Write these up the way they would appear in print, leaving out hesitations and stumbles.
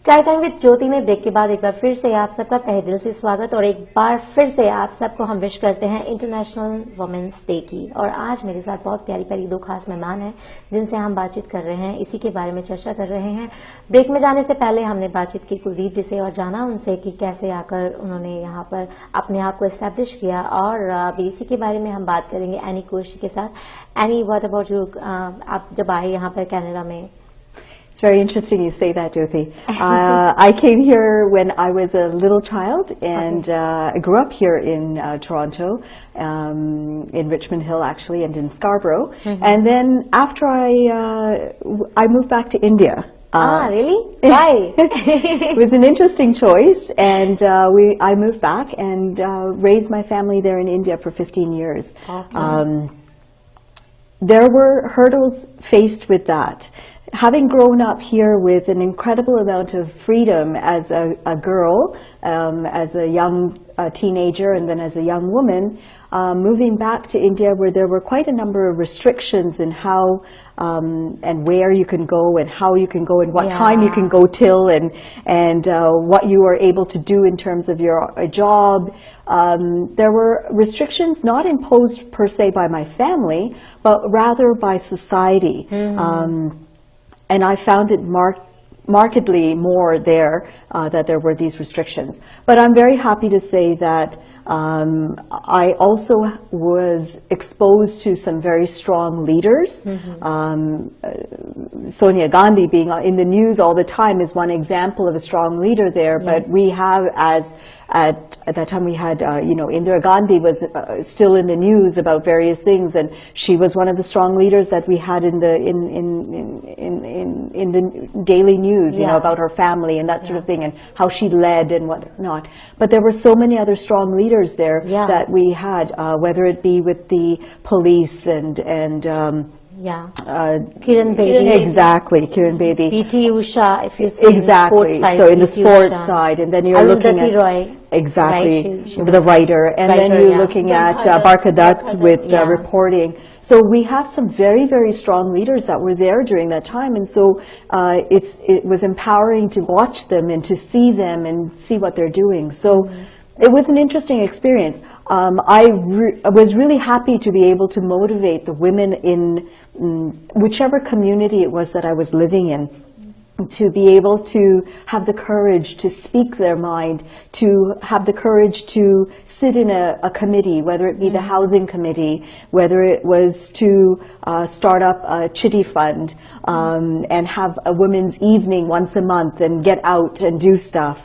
चाय time with ज्योति में break के बाद एक बार फिर से आप सबका तहे दिल से स्वागत और एक बार फिर से आप सबको हम विश करते हैं इंटरनेशनल वुमेन्स डे की। और आज मेरे साथ बहुत प्यारी प्यारी दो खास मेहमान हैं जिनसे हम बातचीत कर रहे हैं, इसी के बारे में चर्चा कर रहे हैं। ब्रेक में जाने से पहले हमने बातचीत की कुलदीप जी से और जाना उनसे कि कैसे आकर उन्होंने यहाँ पर अपने आप को एस्टैब्लिश किया, और अभी इसी के बारे में हम बात करेंगे एनी कोशी के साथ। Any, what about you? आप जब आए यहाँ पर कनाडा में? It's very interesting you say that, Jyoti. I came here when I was a little child, and I grew up here in Toronto, in Richmond Hill actually, and in Scarborough. And then after I moved back to India. Really? Why? It was an interesting choice, and I moved back and raised my family there in India for 15 years. Okay. There were hurdles faced with that. Having grown up here with an incredible amount of freedom as a girl, as a young teenager, and then as a young woman, moving back to India where there were quite a number of restrictions in how and where you can go and how you can go and what time you can go till, and what you are able to do in terms of your job. There were restrictions not imposed per se by my family, but rather by society. And I found it markedly more there that there were these restrictions. But I'm very happy to say that I also was exposed to some very strong leaders. Sonia Gandhi being in the news all the time is one example of a strong leader there. Yes. But we have, at that time we had, Indira Gandhi was still in the news about various things, and she was one of the strong leaders that we had in the daily news, you know, about her family and that sort of thing, and how she led and whatnot. But there were so many other strong leaders there that we had, whether it be with the police and Kiran Bedi. Exactly, Kiran Bedi. PT Usha, if you see exactly. The sports side. So in the sports Usha. side, and then you're looking at Roy. Exactly, right, she the writer, and then you're looking at Barkha Dutt with reporting. So we have some very, very strong leaders that were there during that time, and so it was empowering to watch them and to see them and see what they're doing. So it was an interesting experience. I was really happy to be able to motivate the women in whichever community it was that I was living in, to be able to have the courage to speak their mind, to have the courage to sit in a committee, whether it be the housing committee, whether it was to start up a chitty fund, and have a women's evening once a month and get out and do stuff.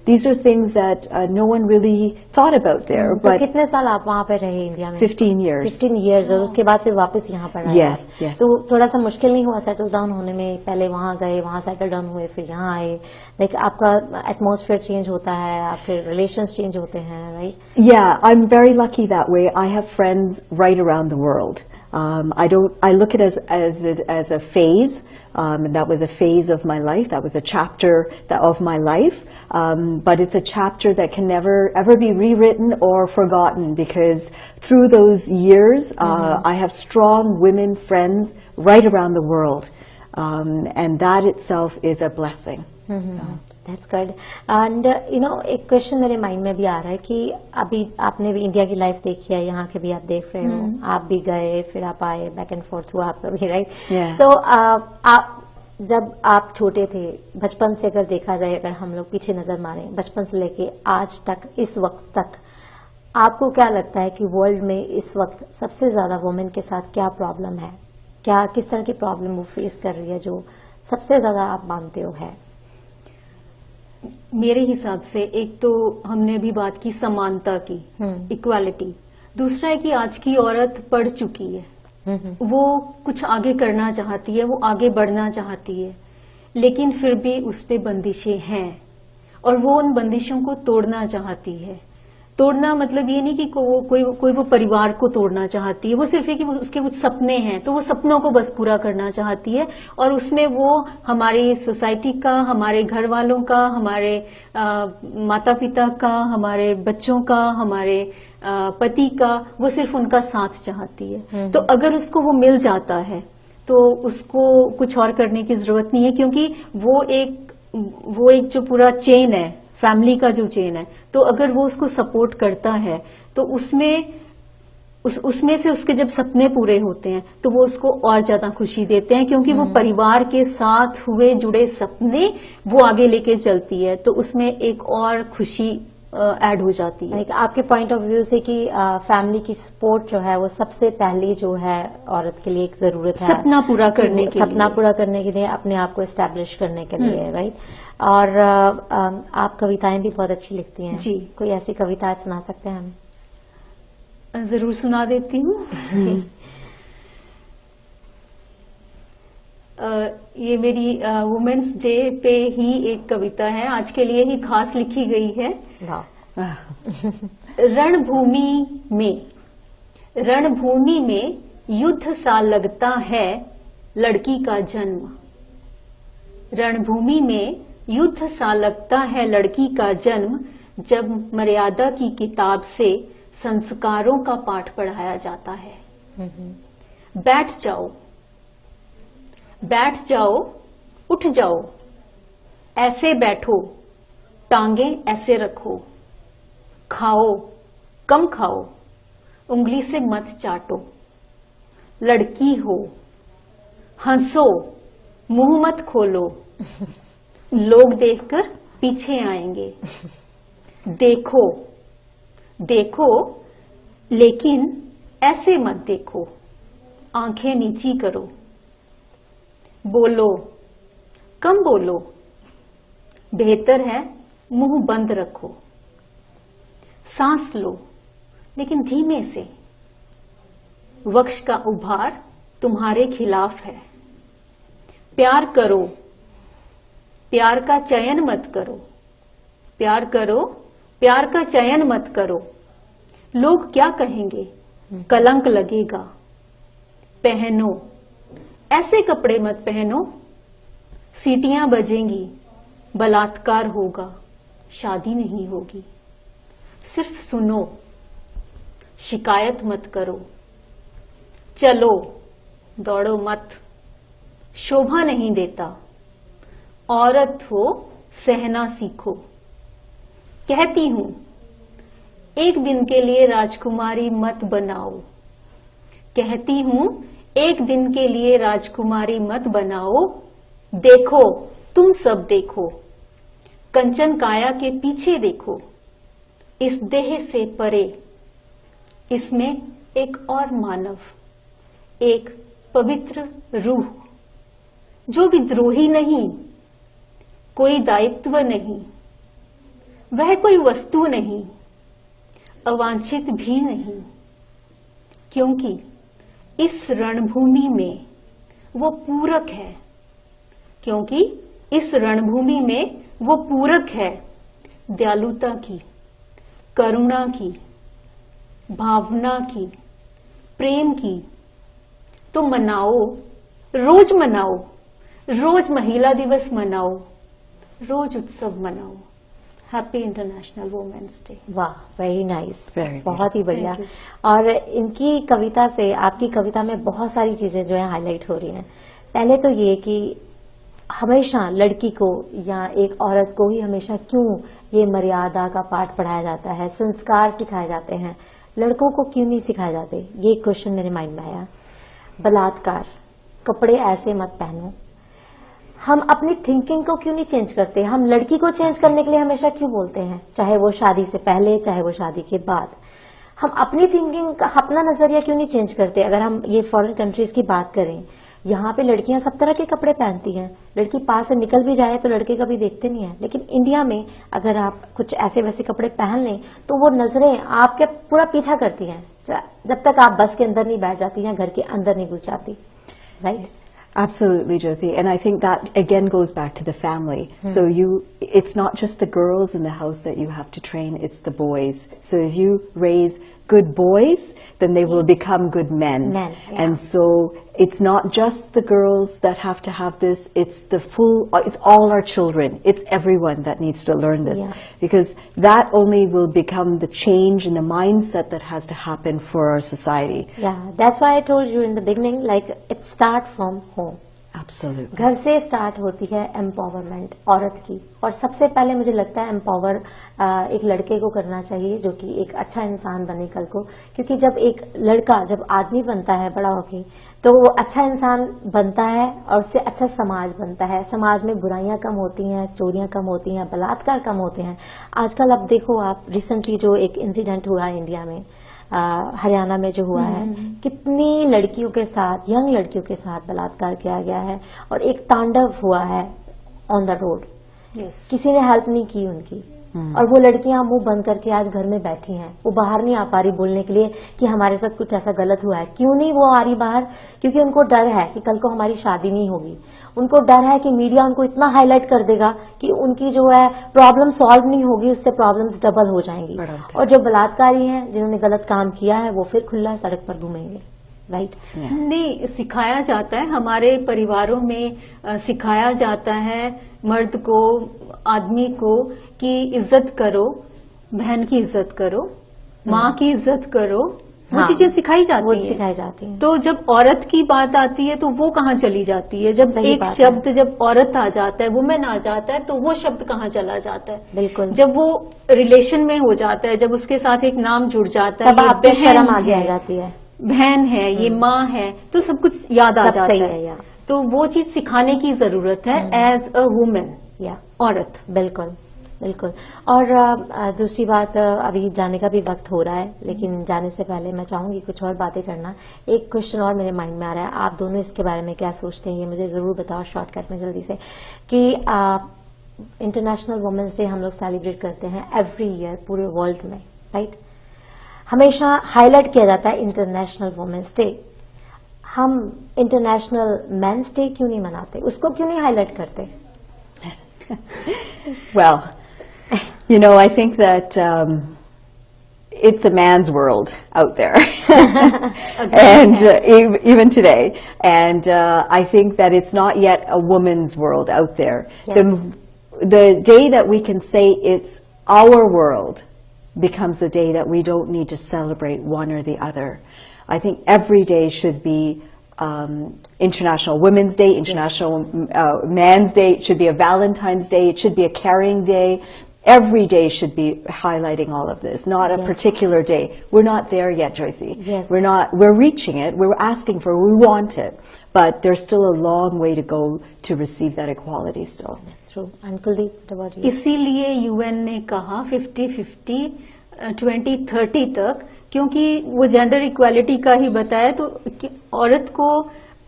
These are things that no one really thought about there. But कितने साल आप वहाँ पे रहे India में? 15 years. 15 years, और उसके बाद फिर वापस यहाँ पर आए? Yes, yes. तो थोड़ा सा मुश्किल नहीं हुआ सेटल डाउन होने में? पहले वहाँ गए, वहाँ सेटल डाउन हुए, फिर यहाँ आए, लाइक आपका एटमॉस्फेयर चेंज होता है, आपके रिलेशंस चेंज होते हैं, right? Yeah, I'm very lucky that way. I have friends right around the world. I look at it as a phase, and that was a phase of my life. That was a chapter of my life. But it's a chapter that can never ever be rewritten or forgotten, because through those years, I have strong women friends right around the world, and that itself is a blessing. So. That's good. And एक question मेरे mind में भी आ रहा है कि अभी आपने भी इंडिया की लाइफ देखी है, यहाँ के भी आप देख रहे हो, आप भी गए, फिर आप आए, बैक एंड फोर्थ हुआ आपका भी, राइट? सो जब आप छोटे थे, बचपन से अगर देखा जाए, अगर हम लोग पीछे नजर मारें, बचपन से लेके आज तक, इस वक्त तक, आपको क्या लगता है कि वर्ल्ड में इस वक्त सबसे ज्यादा वुमेन के साथ क्या प्रॉब्लम है? किस तरह की प्रॉब्लम वो फेस कर रही है जो सबसे ज्यादा आप मानते हो है? मेरे हिसाब से एक तो हमने अभी बात की समानता की, इक्वालिटी। दूसरा है कि आज की औरत पढ़ चुकी है, वो कुछ आगे करना चाहती है, वो आगे बढ़ना चाहती है, लेकिन फिर भी उस पे बंदिशें हैं और वो उन बंदिशों को तोड़ना चाहती है। तोड़ना मतलब ये नहीं कि कोई वो परिवार को तोड़ना चाहती है, वो सिर्फ है कि उसके कुछ सपने हैं, तो वो सपनों को बस पूरा करना चाहती है, और उसमें वो हमारी सोसाइटी का, हमारे घर वालों का, हमारे माता पिता का, हमारे बच्चों का, हमारे पति का, वो सिर्फ उनका साथ चाहती है। तो अगर उसको वो मिल जाता है तो उसको कुछ और करने की जरूरत नहीं है, क्योंकि वो एक वो एक जो पूरा चेन है, फैमिली का जो चेन है, तो अगर वो उसको सपोर्ट करता है तो उसमें से उसके जब सपने पूरे होते हैं तो वो उसको और ज्यादा खुशी देते हैं, क्योंकि वो परिवार के साथ हुए जुड़े सपने वो आगे लेके चलती है, तो उसमें एक और खुशी ऐड हो जाती है। आपके पॉइंट ऑफ व्यू से कि फैमिली की सपोर्ट जो है वो सबसे पहली जो है औरत के लिए एक जरूरत है, सपना पूरा करने के लिए, सपना पूरा करने के लिए, अपने आप को एस्टेब्लिश करने के लिए, राइट। और आप कविताएं भी बहुत अच्छी लिखती हैं जी। कोई ऐसी कविता सुना सकते हैं हमें? जरूर सुना देती हूँ। ये मेरी वुमेन्स डे पे ही एक कविता है, आज के लिए ही खास लिखी गई है। रणभूमि में युद्ध सा लगता है लड़की का जन्म। रणभूमि में युद्ध सा लगता है लड़की का जन्म, जब मर्यादा की किताब से संस्कारों का पाठ पढ़ाया जाता है। बैठ जाओ, बैठ जाओ, उठ जाओ, ऐसे बैठो, टांगें ऐसे रखो, खाओ कम खाओ, उंगली से मत चाटो, लड़की हो, हंसो, मुंह मत खोलो, लोग देखकर पीछे आएंगे। देखो देखो लेकिन ऐसे मत देखो, आंखें नीची करो, बोलो कम बोलो, बेहतर है मुंह बंद रखो, सांस लो लेकिन धीमे से, वक्ष का उभार तुम्हारे खिलाफ है। प्यार करो, प्यार का चयन मत करो, प्यार करो, प्यार का चयन मत करो, लोग क्या कहेंगे, कलंक लगेगा। पहनो, ऐसे कपड़े मत पहनो, सीटियां बजेंगी, बलात्कार होगा, शादी नहीं होगी। सिर्फ सुनो, शिकायत मत करो, चलो दौड़ो मत, शोभा नहीं देता, औरत हो सहना सीखो। कहती हूं एक दिन के लिए राजकुमारी मत बनाओ, कहती हूं एक दिन के लिए राजकुमारी मत बनाओ। देखो तुम सब देखो, कंचन काया के पीछे देखो, इस देह से परे, इसमें एक और मानव, एक पवित्र रूह, जो विद्रोही नहीं, कोई दायित्व नहीं, वह कोई वस्तु नहीं, अवांछित भी नहीं, क्योंकि इस रणभूमि में वो पूरक है, क्योंकि इस रणभूमि में वो पूरक है दयालुता की, करुणा की, भावना की, प्रेम की। तो मनाओ, रोज मनाओ, रोज महिला दिवस मनाओ, रोज उत्सव मनाओ। Happy international women's day. वाह, वेरी नाइस, बहुत ही बढ़िया। और इनकी कविता से, आपकी कविता में बहुत सारी चीजें जो है हाईलाइट हो रही हैं। पहले तो ये कि हमेशा लड़की को या एक औरत को ही हमेशा क्यों ये मर्यादा का पाठ पढ़ाया जाता है, संस्कार सिखाए जाते हैं, लड़कों को क्यों नहीं सिखाए जाते, ये क्वेश्चन मेरे माइंड में आया। बलात्कार, कपड़े ऐसे मत पहनो, हम अपनी थिंकिंग को क्यों नहीं चेंज करते? हम लड़की को चेंज करने के लिए हमेशा क्यों बोलते हैं, चाहे वो शादी से पहले चाहे वो शादी के बाद। हम अपनी थिंकिंग का, अपना नजरिया क्यों नहीं चेंज करते? अगर हम ये फॉरेन कंट्रीज की बात करें, यहाँ पे लड़कियां सब तरह के कपड़े पहनती हैं, लड़की पास से निकल भी जाए तो लड़के कभी देखते नहीं है। लेकिन इंडिया में अगर आप कुछ ऐसे वैसे कपड़े पहन लें तो वो नजरें आपके पूरा पीछा करती हैं, जब तक आप बस के अंदर नहीं बैठ जाती हैं, घर के अंदर नहीं घुस जाती, right? Absolutely, Jyoti. And I think that again goes back to the family. So it's not just the girls in the house that you have to train, it's the boys. So if you raise good boys, then they will become good men. And so it's not just the girls that have to have this, it's all our children. It's everyone that needs to learn this. Because that only will become the change in the mindset that has to happen for our society. Yeah, that's why I told you in the beginning, like, it starts from home. Absolutely. घर से start होती है empowerment औरत की, और सबसे पहले मुझे लगता है एम्पावर एक लड़के को करना चाहिए जो कि एक अच्छा इंसान बने कल को, क्योंकि जब एक लड़का जब आदमी बनता है बड़ा होके तो वो अच्छा इंसान बनता है और उससे अच्छा समाज बनता है। समाज में बुराइयां कम होती हैं, चोरियां कम होती हैं, बलात्कार कम होते हैं। आजकल अब देखो आप, रिसेंटली जो एक इंसिडेंट हुआ है इंडिया में, हरियाणा में जो हुआ है, कितनी लड़कियों के साथ, यंग लड़कियों के साथ बलात्कार किया गया है और एक तांडव हुआ है ऑन द रोड। किसी ने हेल्प नहीं की उनकी, और वो लड़कियां मुंह बंद करके आज घर में बैठी हैं। वो बाहर नहीं आ पा रही बोलने के लिए कि हमारे साथ कुछ ऐसा गलत हुआ है। क्यों नहीं वो आ रही बाहर? क्योंकि उनको डर है कि कल को हमारी शादी नहीं होगी। उनको डर है कि मीडिया उनको इतना हाईलाइट कर देगा कि उनकी जो है प्रॉब्लम सॉल्व नहीं होगी, उससे प्रॉब्लम्स डबल हो जाएंगी। और जो बलात्कारी हैं, जिन्होंने गलत काम किया है, वो फिर खुला सड़क पर घूमेंगे। राइट? नहीं, सिखाया जाता है हमारे परिवारों में, सिखाया जाता है मर्द को, आदमी को कि इज्जत करो, बहन की इज्जत करो, माँ की इज्जत करो। वो हाँ, चीजें सिखाई सिखाई जाती हैं। तो जब औरत की बात आती है तो वो कहाँ चली जाती है? जब एक शब्द, जब औरत आ जाता है, वुमेन आ जाता है, तो वो शब्द कहाँ चला जाता है? बिल्कुल। जब वो रिलेशन में हो जाता है, जब उसके साथ एक नाम जुड़ जाता है, तब आपको शर्म आगे आ जाती है। बहन है, ये माँ है, तो सब कुछ याद आ जाता है। तो वो चीज सिखाने की जरूरत है एज अ वुमेन, या औरत। बिल्कुल बिल्कुल। और दूसरी बात, अभी जाने का भी वक्त हो रहा है, लेकिन जाने से पहले मैं चाहूंगी कुछ और बातें करना। एक क्वेश्चन और मेरे माइंड में आ रहा है, आप दोनों इसके बारे में क्या सोचते हैं, ये मुझे जरूर बताओ शॉर्टकट में जल्दी से। कि इंटरनेशनल वुमेन्स डे हम लोग सेलिब्रेट करते हैं एवरी ईयर पूरे वर्ल्ड में, राइट? हमेशा हाईलाइट किया जाता है इंटरनेशनल वुमेन्स डे। हम इंटरनेशनल मेंस डे क्यों नहीं मनाते? उसको क्यों नहीं हाईलाइट करते? Well, I think that it's a man's world out there, and even today. And I think that it's not yet a woman's world out there. Yes. The day that we can say it's our world becomes a day that we don't need to celebrate one or the other. I think every day should be International Women's Day, International Man's Day. It should be a Valentine's Day. It should be a caring day. Every day should be highlighting all of this, not a particular day. We're not there yet, Jyothi. Yes. We're reaching it. We're asking for it. We want it. But there's still a long way to go to receive that equality still. That's true. And Kuldeep, what about you? इसीलिए UN ने कहा 50-50 2030 तक, क्योंकि वो gender equality का ही बताया, तो औरत को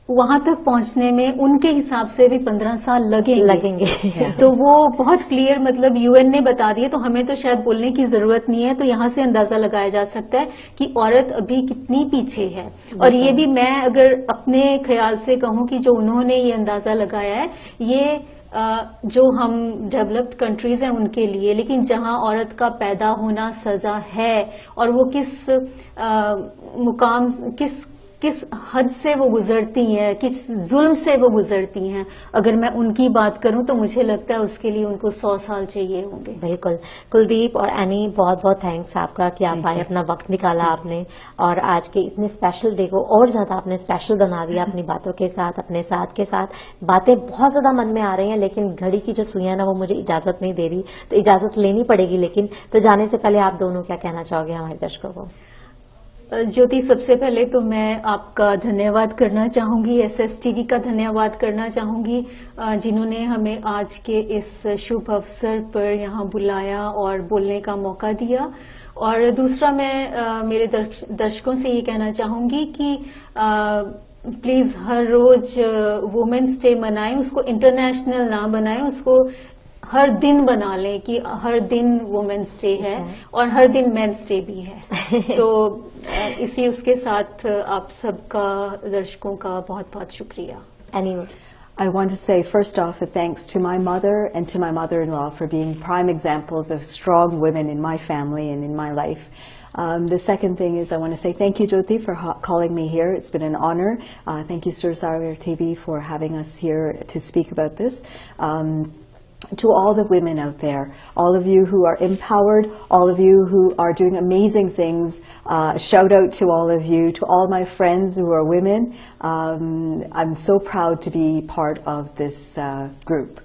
वहां तक पहुंचने में उनके हिसाब से भी 15 साल लगेंगे। तो वो बहुत क्लियर, मतलब यूएन ने बता दिया, तो हमें तो शायद बोलने की जरूरत नहीं है। तो यहाँ से अंदाजा लगाया जा सकता है कि औरत अभी कितनी पीछे है। और ये भी मैं अगर अपने ख्याल से कहूँ कि जो उन्होंने ये अंदाजा लगाया है, ये जो हम डेवलप्ड कंट्रीज हैं उनके लिए, लेकिन जहां औरत का पैदा होना सजा है और वो किस मुकाम, किस हद से वो गुजरती हैं, किस जुल्म से वो गुजरती हैं, अगर मैं उनकी बात करूं तो मुझे लगता है उसके लिए उनको 100 साल चाहिए होंगे। बिल्कुल। कुलदीप और एनी, बहुत बहुत थैंक्स आपका कि आप आए, अपना वक्त निकाला आपने, और आज के इतने स्पेशल डे को और ज्यादा आपने स्पेशल बना दिया अपनी बातों के साथ, अपने साथ के साथ। बातें बहुत ज्यादा मन में आ रही हैं, लेकिन घड़ी की जो सुइयां ना, वो मुझे इजाजत नहीं दे रही, तो इजाजत लेनी पड़ेगी। लेकिन तो जाने से पहले आप दोनों क्या कहना चाहोगे हमारे दर्शकों को? ज्योति, सबसे पहले तो मैं आपका धन्यवाद करना चाहूंगी, SSTV का धन्यवाद करना चाहूंगी, जिन्होंने हमें आज के इस शुभ अवसर पर यहाँ बुलाया और बोलने का मौका दिया। और दूसरा, मैं मेरे दर्शकों से ये कहना चाहूंगी कि प्लीज हर रोज वुमेन्स डे मनाएं, उसको इंटरनेशनल ना बनाएं, उसको हर दिन बना लें कि हर दिन वुमेन्स डे है और हर दिन मेंस डे भी है। तो इसी उसके साथ आप सबका, दर्शकों का बहुत बहुत शुक्रिया। Anyway. I want to say first off a thanks to my mother and to my mother-in-law for being prime examples of strong women in my family and in my life. The second thing is I want to say thank you, Jyoti, for calling me here. It's been an honor. Thank you, Sursagar TV, for having us here to speak about this. to all the women out there, all of you who are empowered, all of you who are doing amazing things. Shout out to all of you, to all my friends who are women. I'm so proud to be part of this group.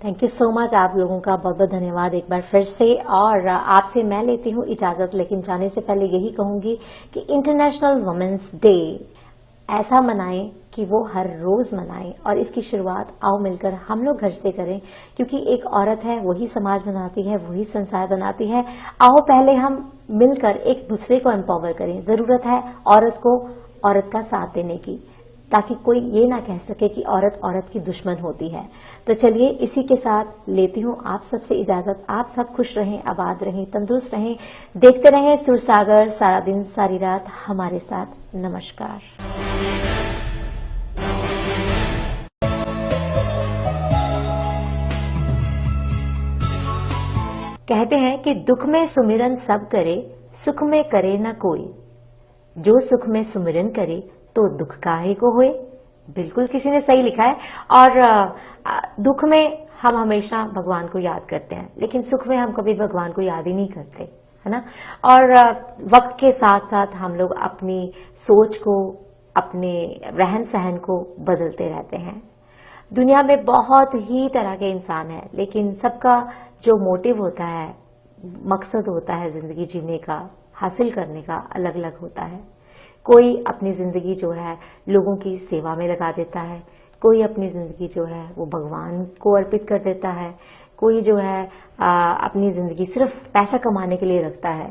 Thank you so much. आप लोगों का बहुत बहुत धन्यवाद एक बार फिर से। और आपसे मैं लेती हूँ इजाजत, लेकिन जाने से पहले यही कहूंगी कि इंटरनेशनल वुमेन्स डे ऐसा मनाएं कि वो हर रोज मनाएं, और इसकी शुरुआत आओ मिलकर हम लोग घर से करें, क्योंकि एक औरत है वही समाज बनाती है, वही संसार बनाती है। आओ पहले हम मिलकर एक दूसरे को एम्पावर करें। जरूरत है औरत को औरत का साथ देने की, ताकि कोई ये ना कह सके कि औरत औरत की दुश्मन होती है। तो चलिए इसी के साथ लेती हूँ आप सबसे इजाजत। आप सब खुश रहें, आबाद रहें, तंदुरुस्त रहें, देखते रहें सुरसागर, सारा दिन सारी रात हमारे साथ। नमस्कार। कहते हैं कि दुख में सुमिरन सब करे, सुख में करे न कोई। जो सुख में सुमिरन करे तो दुख काहे को होए। बिल्कुल किसी ने सही लिखा है। और दुख में हम हमेशा भगवान को याद करते हैं, लेकिन सुख में हम कभी भगवान को याद ही नहीं करते, है ना। और वक्त के साथ साथ हम लोग अपनी सोच को, अपने रहन सहन को बदलते रहते हैं। दुनिया में बहुत ही तरह के इंसान हैं, लेकिन सबका जो मोटिव होता है, मकसद होता है जिंदगी जीने का, हासिल करने का, अलग अलग होता है। कोई अपनी जिंदगी जो है लोगों की सेवा में लगा देता है, कोई अपनी जिंदगी जो है वो भगवान को अर्पित कर देता है, कोई जो है अपनी जिंदगी सिर्फ पैसा कमाने के लिए रखता है,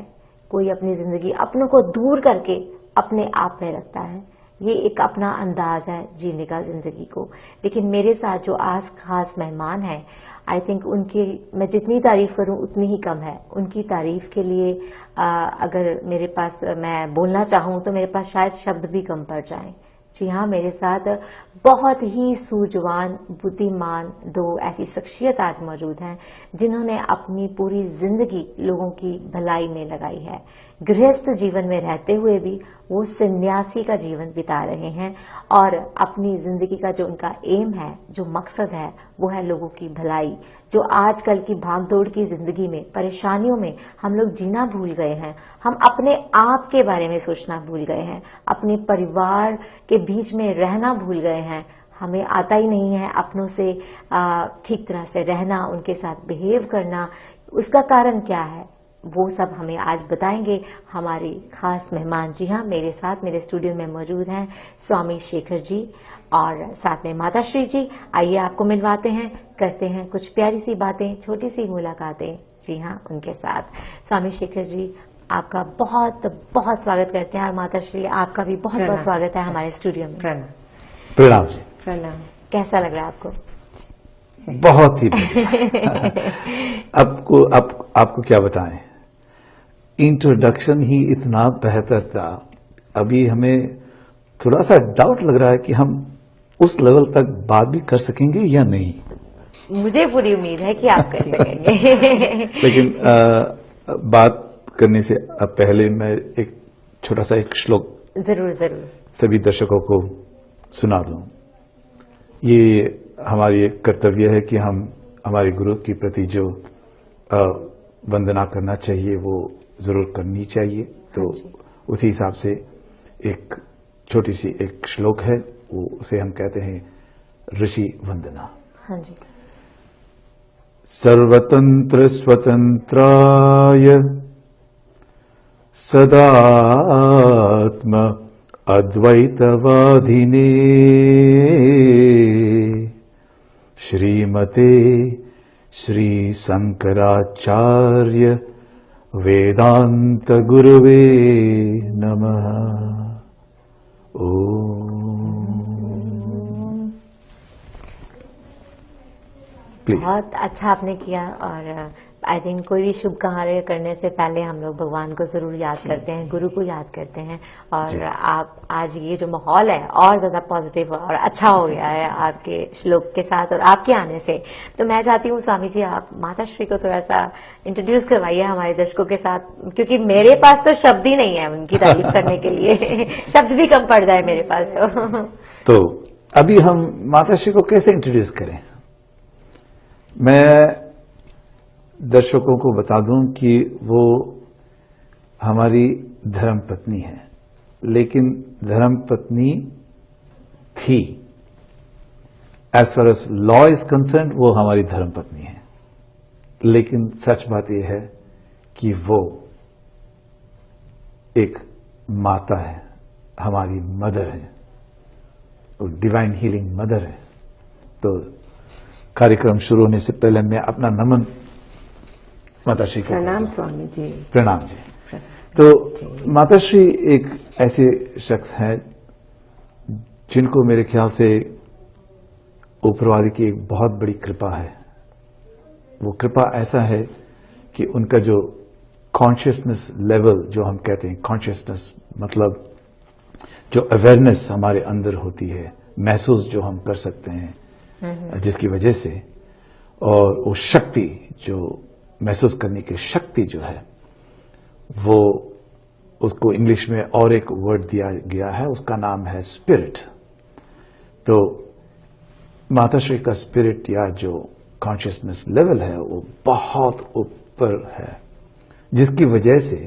कोई अपनी जिंदगी अपनों को दूर करके अपने आप में रखता है। ये एक अपना अंदाज है जीने का जिंदगी को। लेकिन मेरे साथ जो आज खास मेहमान है, आई थिंक उनकी मैं जितनी तारीफ करूं उतनी ही कम है। उनकी तारीफ के लिए अगर मेरे पास मैं बोलना चाहूं तो मेरे पास शायद शब्द भी कम पड़ जाएं। जी हाँ, मेरे साथ बहुत ही सूझवान, बुद्धिमान दो ऐसी शख्सियत आज मौजूद हैं जिन्होंने अपनी पूरी जिंदगी लोगों की भलाई में लगाई है। गृहस्थ जीवन में रहते हुए भी वो सन्यासी का जीवन बिता रहे हैं, और अपनी जिंदगी का जो उनका एम है, जो मकसद है, वो है लोगों की भलाई। जो आजकल की भागदौड़ की जिंदगी में, परेशानियों में हम लोग जीना भूल गए हैं, हम अपने आप के बारे में सोचना भूल गए हैं, अपने परिवार के बीच में रहना भूल गए हैं। हमें आता ही नहीं है अपनों से ठीक तरह से रहना, उनके साथ बिहेव करना। उसका कारण क्या है, वो सब हमें आज बताएंगे हमारे खास मेहमान। जी हाँ, मेरे साथ मेरे स्टूडियो में मौजूद हैं स्वामी शेखर जी और साथ में माता श्री जी। आइए आपको मिलवाते हैं, करते हैं कुछ प्यारी सी बातें, छोटी सी मुलाकातें। जी हाँ, उनके साथ स्वामी शेखर जी, आपका बहुत बहुत स्वागत करते हैं, और माता श्री आपका भी बहुत बहुत स्वागत है हमारे स्टूडियो में। प्रणाम जी। प्रणाम। कैसा लग रहा है आपको? बहुत ही आपको क्या बताएं, इंट्रोडक्शन ही इतना बेहतर था। अभी हमें थोड़ा सा डाउट लग रहा है कि हम उस लेवल तक बात भी कर सकेंगे या नहीं। मुझे पूरी उम्मीद है कि आप कर सकेंगे। लेकिन बात करने से अब पहले मैं एक छोटा सा एक श्लोक जरूर जरूर सभी दर्शकों को सुना दूं। ये हमारी एक कर्तव्य है कि हम हमारे गुरु के प्रति जो वंदना करना चाहिए वो जरूर करनी चाहिए। तो उसी हिसाब से एक छोटी सी एक श्लोक है, वो उसे हम कहते हैं ऋषि वंदना। हाँ जी। सर्वतंत्र स्वतंत्राय सदात्म अद्वैतवादिने श्रीमते श्री शंकराचार्य वेदांत गुरुवे नमः। ओम। प्लीज। बहुत अच्छा आपने किया। और आई थिंक कोई भी शुभ कार्य करने से पहले हम लोग भगवान को जरूर याद करते हैं, गुरु को याद करते हैं। और आप आज ये जो माहौल है और ज्यादा पॉजिटिव और अच्छा हो गया है आपके श्लोक के साथ और आपके आने से। तो मैं चाहती हूँ स्वामी जी आप माता श्री को थोड़ा सा इंट्रोड्यूस करवाइए हमारे दर्शकों के साथ, क्योंकि मेरे पास तो शब्द ही नहीं है उनकी तारीफ करने के लिए। शब्द भी कम पड़ जाए मेरे पास तो। अभी हम माता श्री को कैसे इंट्रोड्यूस करें? मैं दर्शकों को बता दूं कि वो हमारी धर्म पत्नी है, लेकिन धर्म पत्नी थी। As far as law is concern वो हमारी धर्म पत्नी है, लेकिन सच बात यह है कि वो एक माता है, हमारी मदर है, वो डिवाइन हीलिंग मदर है। तो कार्यक्रम शुरू होने से पहले मैं अपना नमन माताश्री को प्रणाम स्वामी जी। प्रणाम जी। तो माताश्री एक ऐसे शख्स हैं जिनको मेरे ख्याल से ऊपर वाले की एक बहुत बड़ी कृपा है। वो कृपा ऐसा है कि उनका जो कॉन्शियसनेस लेवल, जो हम कहते हैं कॉन्शियसनेस मतलब जो अवेयरनेस हमारे अंदर होती है, महसूस जो हम कर सकते हैं जिसकी वजह से, और वो शक्ति जो महसूस करने की शक्ति जो है, वो उसको इंग्लिश में और एक वर्ड दिया गया है, उसका नाम है स्पिरिट। तो माताश्री का स्पिरिट या जो कॉन्शियसनेस लेवल है वो बहुत ऊपर है, जिसकी वजह से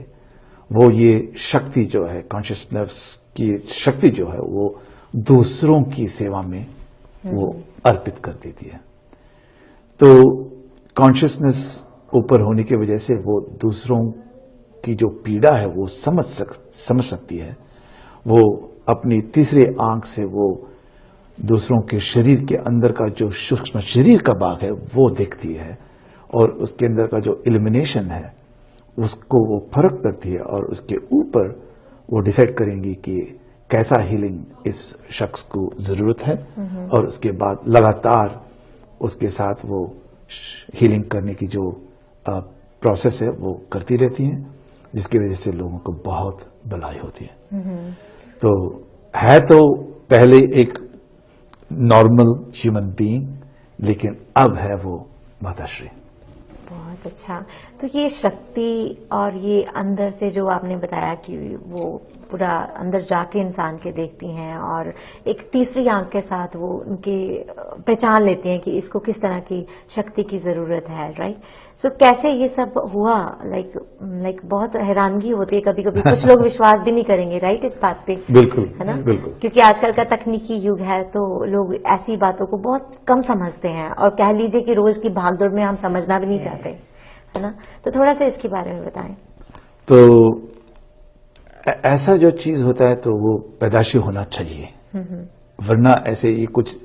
वो ये शक्ति जो है, कॉन्शियसनेस की शक्ति जो है, वो दूसरों की सेवा में वो अर्पित कर देती है। तो कॉन्शियसनेस ऊपर होने की वजह से वो दूसरों की जो पीड़ा है वो समझ सकती है। वो अपनी तीसरी आंख से वो दूसरों के शरीर के अंदर का जो सूक्ष्म शरीर का भाग है वो देखती है, और उसके अंदर का जो इल्यूमिनेशन है उसको वो फर्क करती है, और उसके ऊपर वो डिसाइड करेंगी कि कैसा हीलिंग इस शख्स को जरूरत है, और उसके बाद लगातार उसके साथ वो हीलिंग करने की जो प्रोसेस है वो करती रहती हैं, जिसकी वजह से लोगों को बहुत भलाई होती है। तो है तो पहले एक नॉर्मल ह्यूमन बीइंग, लेकिन अब है वो माताश्री। बहुत अच्छा। तो ये शक्ति और ये अंदर से जो आपने बताया कि वो पूरा अंदर जाके इंसान के देखती हैं, और एक तीसरी आंख के साथ वो उनकी पहचान लेती हैं कि इसको किस तरह की शक्ति की जरूरत है, राइट? सो कैसे ये सब हुआ? लाइक बहुत हैरानगी होती है कभी कभी। कुछ लोग विश्वास भी नहीं करेंगे, राइट, इस बात पे। बिल्कुल, है ना? बिल्कुल। क्योंकि आजकल का तकनीकी युग है, तो लोग ऐसी बातों को बहुत कम समझते हैं, और कह लीजिए कि रोज की भागदौड़ में हम समझना भी नहीं चाहते, है ना? तो थोड़ा सा इसके बारे में बताएं। तो ऐसा जो चीज होता है तो वो पैदाशी होना चाहिए, वरना ऐसे ही कुछ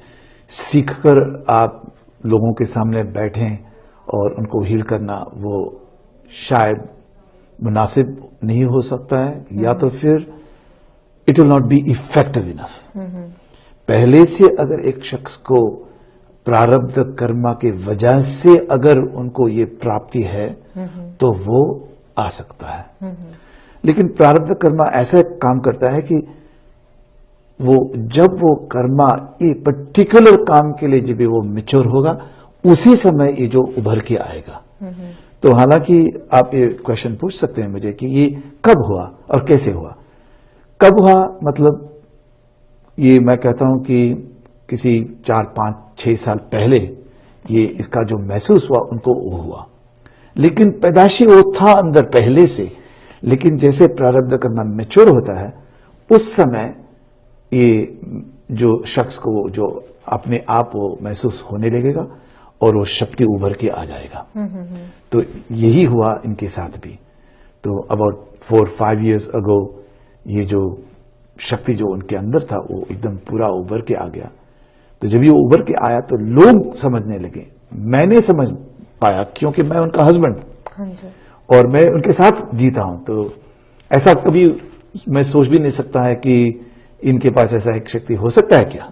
सीखकर आप लोगों के सामने बैठें और उनको हील करना वो शायद मुनासिब नहीं हो सकता है, या तो फिर it will not be effective enough. पहले से अगर एक शख्स को प्रारब्ध कर्मा की वजह से अगर उनको ये प्राप्ति है तो वो आ सकता है। लेकिन प्रारब्ध कर्मा ऐसा काम करता है कि वो जब वो कर्मा ये पर्टिकुलर काम के लिए जब वो मैच्योर होगा, उसी समय ये जो उभर के आएगा। तो हालांकि आप ये क्वेश्चन पूछ सकते हैं मुझे कि ये कब हुआ और कैसे हुआ। कब हुआ मतलब ये मैं कहता हूं कि किसी 4, 5, 6 साल पहले ये इसका जो महसूस हुआ उनको वो हुआ, लेकिन पैदाशी वो था अंदर पहले से। लेकिन जैसे प्रारब्ध कर्म मैच्योर होता है उस समय ये जो शख्स को जो अपने आप वो महसूस होने लगेगा और वो शक्ति उभर के आ जाएगा। तो यही हुआ इनके साथ भी। तो अबाउट 4-5 years अगो ये जो शक्ति जो उनके अंदर था वो एकदम पूरा उभर के आ गया। तो जब ये उभर के आया तो लोग समझने लगे, मैंने समझ पाया क्योंकि मैं उनका हस्बैंड और मैं उनके साथ जीता हूं। तो ऐसा कभी मैं सोच भी नहीं सकता है कि इनके पास ऐसा एक शक्ति हो सकता है क्या,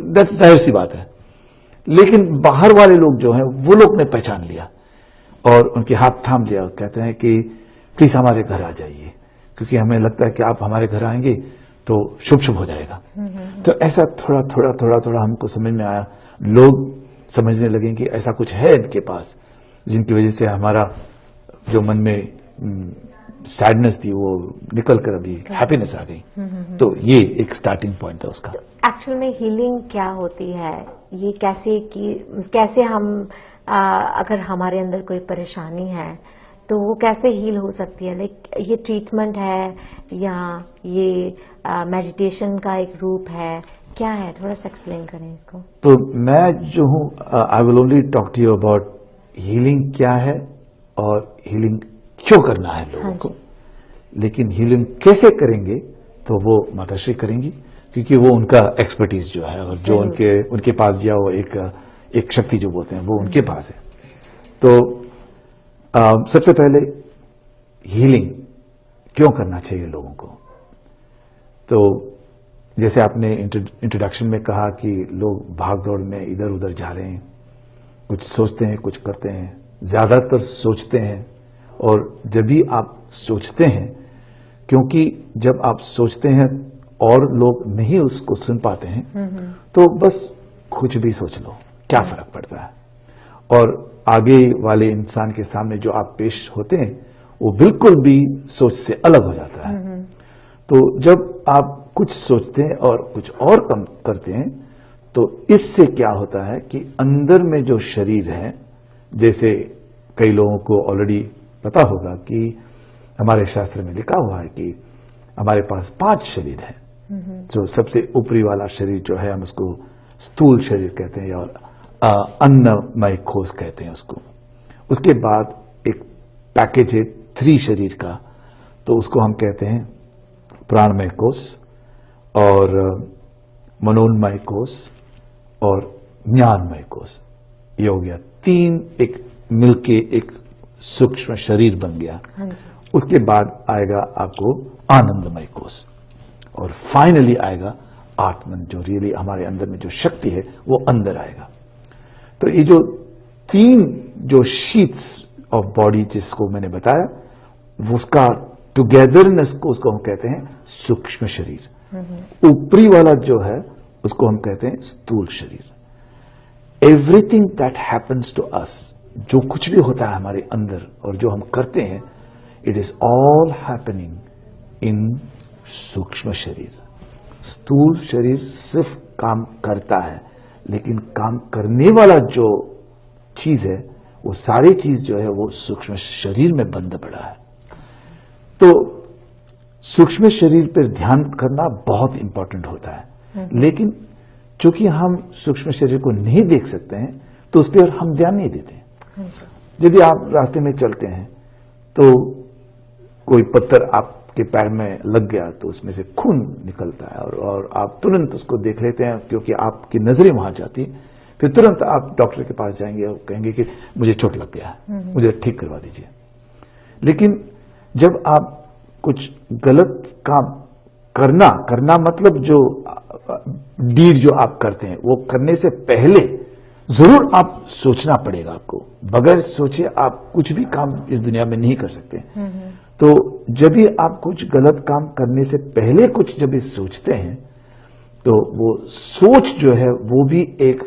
दैट्स जाहिर सी बात है। लेकिन बाहर वाले लोग जो हैं वो लोग ने पहचान लिया और उनके हाथ थाम लिया, कहते हैं कि प्लीज हमारे घर आ जाइए, क्योंकि हमें लगता है कि आप हमारे घर आएंगे तो शुभ शुभ हो जाएगा। तो ऐसा थोड़ा थोड़ा हमको समझ में आया, लोग समझने लगे कि ऐसा कुछ है इनके पास जिनकी वजह से हमारा जो मन में सैडनेस थी वो निकल कर अभी हैप्पीनेस आ गई। तो ये एक स्टार्टिंग पॉइंट था उसका। एक्चुअल में हीलिंग क्या होती है, ये कैसे हम अगर हमारे अंदर कोई परेशानी है तो वो कैसे हील हो सकती है? लाइक ये ट्रीटमेंट है या ये मेडिटेशन का एक रूप है, क्या है? थोड़ा सा एक्सप्लेन करें इसको। तो मैं जो हूँ I will only talk to you about healing क्या है और हीलिंग क्यों करना है लोगों को, लेकिन हीलिंग कैसे करेंगे तो वो माताश्री करेंगी, क्योंकि वो उनका एक्सपर्टीज जो है और जो उनके पास जो वो एक शक्ति जो बोलते हैं वो उनके पास है। तो सबसे पहले हीलिंग क्यों करना चाहिए लोगों को, तो जैसे आपने इंट्रोडक्शन में कहा कि लोग भागदौड़ में इधर उधर जा रहे हैं, कुछ सोचते हैं कुछ करते हैं, ज्यादातर सोचते हैं। और जब भी आप सोचते हैं, क्योंकि जब आप सोचते हैं और लोग नहीं उसको सुन पाते हैं, तो बस कुछ भी सोच लो, क्या फर्क पड़ता है। और आगे वाले इंसान के सामने जो आप पेश होते हैं वो बिल्कुल भी सोच से अलग हो जाता है। तो जब आप कुछ सोचते हैं और कुछ और कम करते हैं, तो इससे क्या होता है कि अंदर में जो शरीर है, जैसे कई लोगों को ऑलरेडी पता होगा कि हमारे शास्त्र में लिखा हुआ है कि हमारे पास 5 शरीर है। जो सबसे ऊपरी वाला शरीर जो है हम उसको स्थूल शरीर कहते हैं और अन्नमय कोश कहते हैं उसको। उसके बाद एक पैकेज है 3 शरीर का, तो उसको हम कहते हैं प्राणमय कोश और मनोन्मय कोश और ज्ञानमय कोश। ये हो गया 3 एक मिलके एक सूक्ष्म शरीर बन गया। उसके बाद आएगा आपको आनंदमय कोश और फाइनली आएगा आत्मन, जो रियली हमारे अंदर में जो शक्ति है वो अंदर आएगा। तो ये जो 3 जो शीट्स ऑफ बॉडी जिसको मैंने बताया, उसका टुगेदरनेस को उसको हम कहते हैं सूक्ष्म शरीर। ऊपरी वाला जो है उसको हम कहते हैं स्थूल शरीर। Everything that happens to us, जो कुछ भी होता है हमारे अंदर और जो हम करते हैं, it is all happening in सूक्ष्म शरीर। स्थूल शरीर सिर्फ काम करता है, लेकिन काम करने वाला जो चीज है वो सारी चीज जो है वो सूक्ष्म शरीर में बंद पड़ा है। तो सूक्ष्म शरीर पर ध्यान करना बहुत इंपॉर्टेंट होता है, लेकिन चूंकि हम सूक्ष्म शरीर को नहीं देख सकते हैं तो उस पर हम ध्यान नहीं देते। जब भी आप रास्ते में चलते हैं तो कोई पत्थर आपके पैर में लग गया तो उसमें से खून निकलता है और आप तुरंत उसको देख लेते हैं, क्योंकि आपकी नजरें वहां जाती है। फिर तुरंत आप डॉक्टर के पास जाएंगे और कहेंगे कि मुझे चोट लग गया, मुझे ठीक करवा दीजिए। लेकिन जब आप कुछ गलत काम करना मतलब जो डीड जो आप करते हैं वो करने से पहले जरूर आप सोचना पड़ेगा। आपको बगैर सोचे आप कुछ भी काम इस दुनिया में नहीं कर सकते। तो जब भी आप कुछ गलत काम करने से पहले कुछ जब भी सोचते हैं तो वो सोच जो है वो भी एक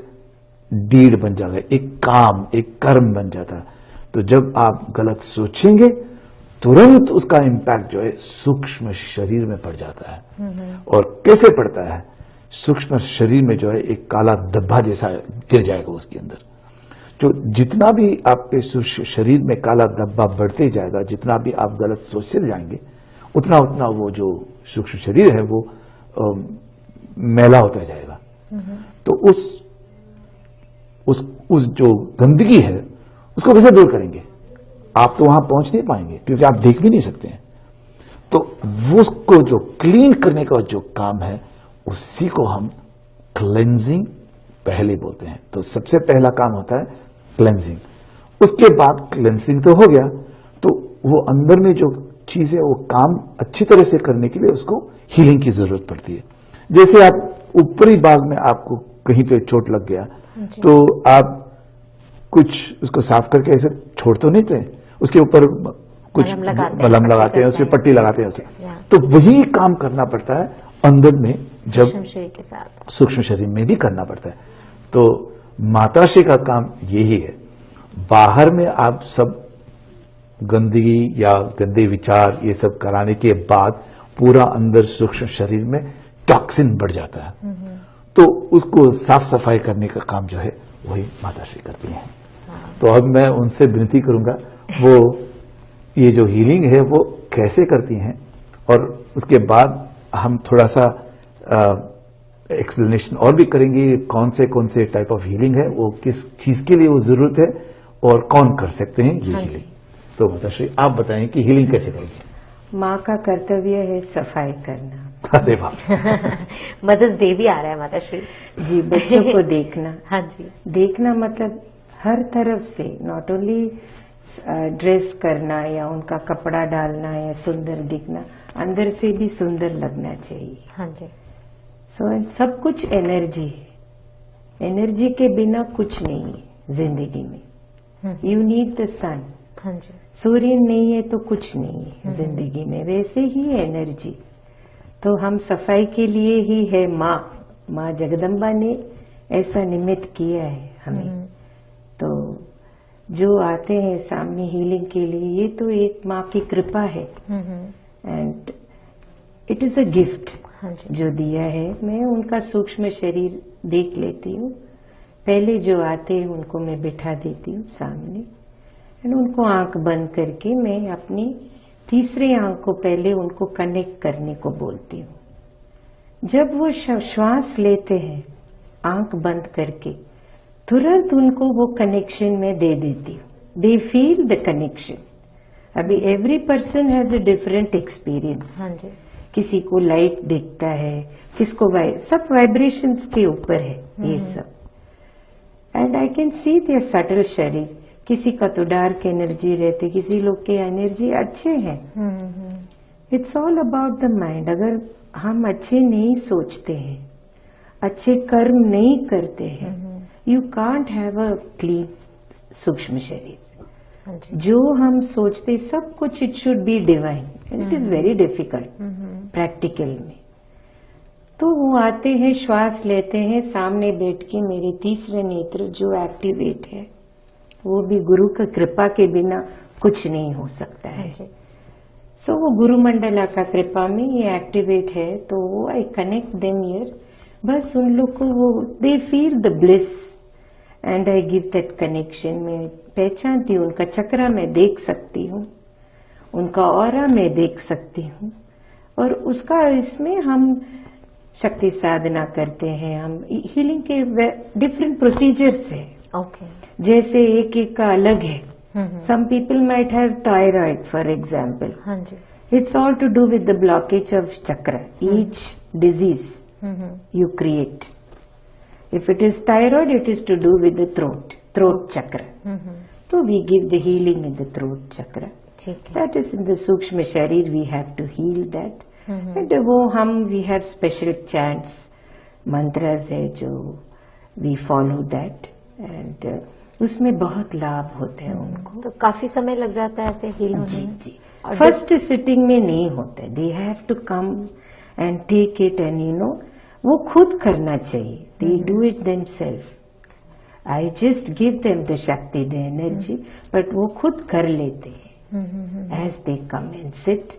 डीड बन जाता है, एक काम, एक कर्म बन जाता है। तो जब आप गलत सोचेंगे तुरंत उसका इम्पैक्ट जो है सूक्ष्म शरीर में पड़ जाता है। और कैसे पड़ता है? सूक्ष्म शरीर में जो है एक काला धब्बा जैसा गिर जाएगा उसके अंदर। जो जितना भी आप पे शरीर में काला धब्बा बढ़ते जाएगा, जितना भी आप गलत सोचते जाएंगे, उतना उतना वो जो सूक्ष्म शरीर है वो मैला होता जाएगा। तो उस जो गंदगी है उसको कैसे दूर करेंगे? आप तो वहां पहुंच नहीं पाएंगे क्योंकि आप देख भी नहीं सकते हैं। तो वो उसको जो क्लीन करने का जो काम है उसी को हम क्लेंजिंग पहले बोलते हैं। तो सबसे पहला काम होता है क्लेंजिंग। उसके बाद क्लेंजिंग तो हो गया, तो वो अंदर में जो चीज है वो काम अच्छी तरह से करने के लिए उसको हीलिंग की जरूरत पड़ती है। जैसे आप ऊपरी भाग में आपको कहीं पे चोट लग गया तो आप कुछ उसको साफ करके ऐसे छोड़ तो नहीं थे, उसके ऊपर कुछ मलहम लगाते हैं, उसमें पट्टी लगाते हैं उसे। तो वही काम करना पड़ता है अंदर में, जब सूक्ष्म शरीर के साथ सूक्ष्म शरीर में भी करना पड़ता है। तो माताश्री का काम यही है। बाहर में आप सब गंदगी या गंदे विचार ये सब कराने के बाद पूरा अंदर सूक्ष्म शरीर में टॉक्सिन बढ़ जाता है, तो उसको साफ सफाई करने का काम जो है वही माताश्री करती हैं। तो अब मैं उनसे विनती करूंगा वो ये जो हीलिंग है वो कैसे करती हैं, और उसके बाद हम थोड़ा सा एक्सप्लेनेशन और भी करेंगे कौन से टाइप ऑफ हीलिंग है, वो किस चीज के लिए वो जरूरत है और कौन कर सकते हैं ये हीलिंग। तो माताश्री आप बताएं कि हीलिंग कैसे करेंगे। माँ का कर्तव्य है सफाई करना। अरे वाह। मदर्स डे भी आ रहा है माताश्री जी, बच्चों को देखना। हाँ जी, देखना मतलब हर तरफ से, नॉट ओनली ड्रेस करना या उनका कपड़ा डालना या सुंदर दिखना, अंदर से भी सुंदर लगना चाहिए। हाँ जी, सो सब कुछ एनर्जी है। एनर्जी के बिना कुछ नहीं है जिंदगी में। यू नीड द सन। हाँ जी, सूर्य नहीं है तो कुछ नहीं है जिंदगी में, वैसे ही एनर्जी। तो हम सफाई के लिए ही है। माँ जगदम्बा ने ऐसा निमित्त किया है हमें। तो जो आते हैं सामने हीलिंग के लिए, ये तो एक माँ की कृपा है and it is a gift जो दिया है। मैं उनका सूक्ष्म शरीर देख लेती हूँ। पहले जो आते हैं उनको मैं बिठा देती हूँ सामने एंड उनको आंख बंद करके मैं अपनी तीसरे आंख को पहले उनको कनेक्ट करने को बोलती हूँ। जब वो श्वास लेते हैं आंख बंद करके, तुरंत उनको वो कनेक्शन में दे देती हूँ। They feel the connection. अभी every person has a different experience. हाँ जी, किसी को लाइट दिखता है, किसको सब वाइब्रेशंस के ऊपर है ये सब। And I can see there subtle शरीर। किसी का तो डार्क एनर्जी रहती, किसी लोग के एनर्जी अच्छे हैं। It's all about the mind. अगर हम अच्छे नहीं सोचते हैं, अच्छे कर्म नहीं करते हैं, you can't have a clean सूक्ष्म शरीर। जो हम सोचते सब कुछ it should be divine and it is very difficult practical में। तो वो आते हैं, श्वास लेते हैं, सामने बैठ के मेरे तीसरे नेत्र जो एक्टिवेट है, वो भी गुरु का कृपा के बिना कुछ नहीं हो सकता है। सो वो गुरु मंडला का कृपा में ये एक्टिवेट है। तो वो आई कनेक्ट देम हियर। बस उन लोग को वो दे feel the bliss and I give that connection. मैं पहचानती हूँ उनका चक्रा, मैं देख सकती हूँ उनका ऑरा, मैं देख सकती हूँ। और उसका इसमें हम शक्ति साधना करते हैं। हम हीलिंग के डिफरेंट प्रोसीजर्स है। ओके, जैसे एक एक का अलग है। Some people might have thyroid for example. हाँ जी, it's all to do with the blockage of chakra. Each disease you create. If it is thyroid, it is to do with the throat chakra. So we give the healing in the throat chakra. ठीक है। That is in the Sukshma Sharir, we have to heal that. And वो हम we have special chants, mantras है जो we follow that and उसमें बहुत लाभ होते हैं उनको। तो काफी समय लग जाता है ऐसे हील होने जी में? जी। फर्स्ट सिटिंग में नहीं होता, they have to come and take it and you know वो खुद करना चाहिए। They do it themselves. I just give them the shakti, the energy, but वो खुद कर लेते हैं as they come and sit.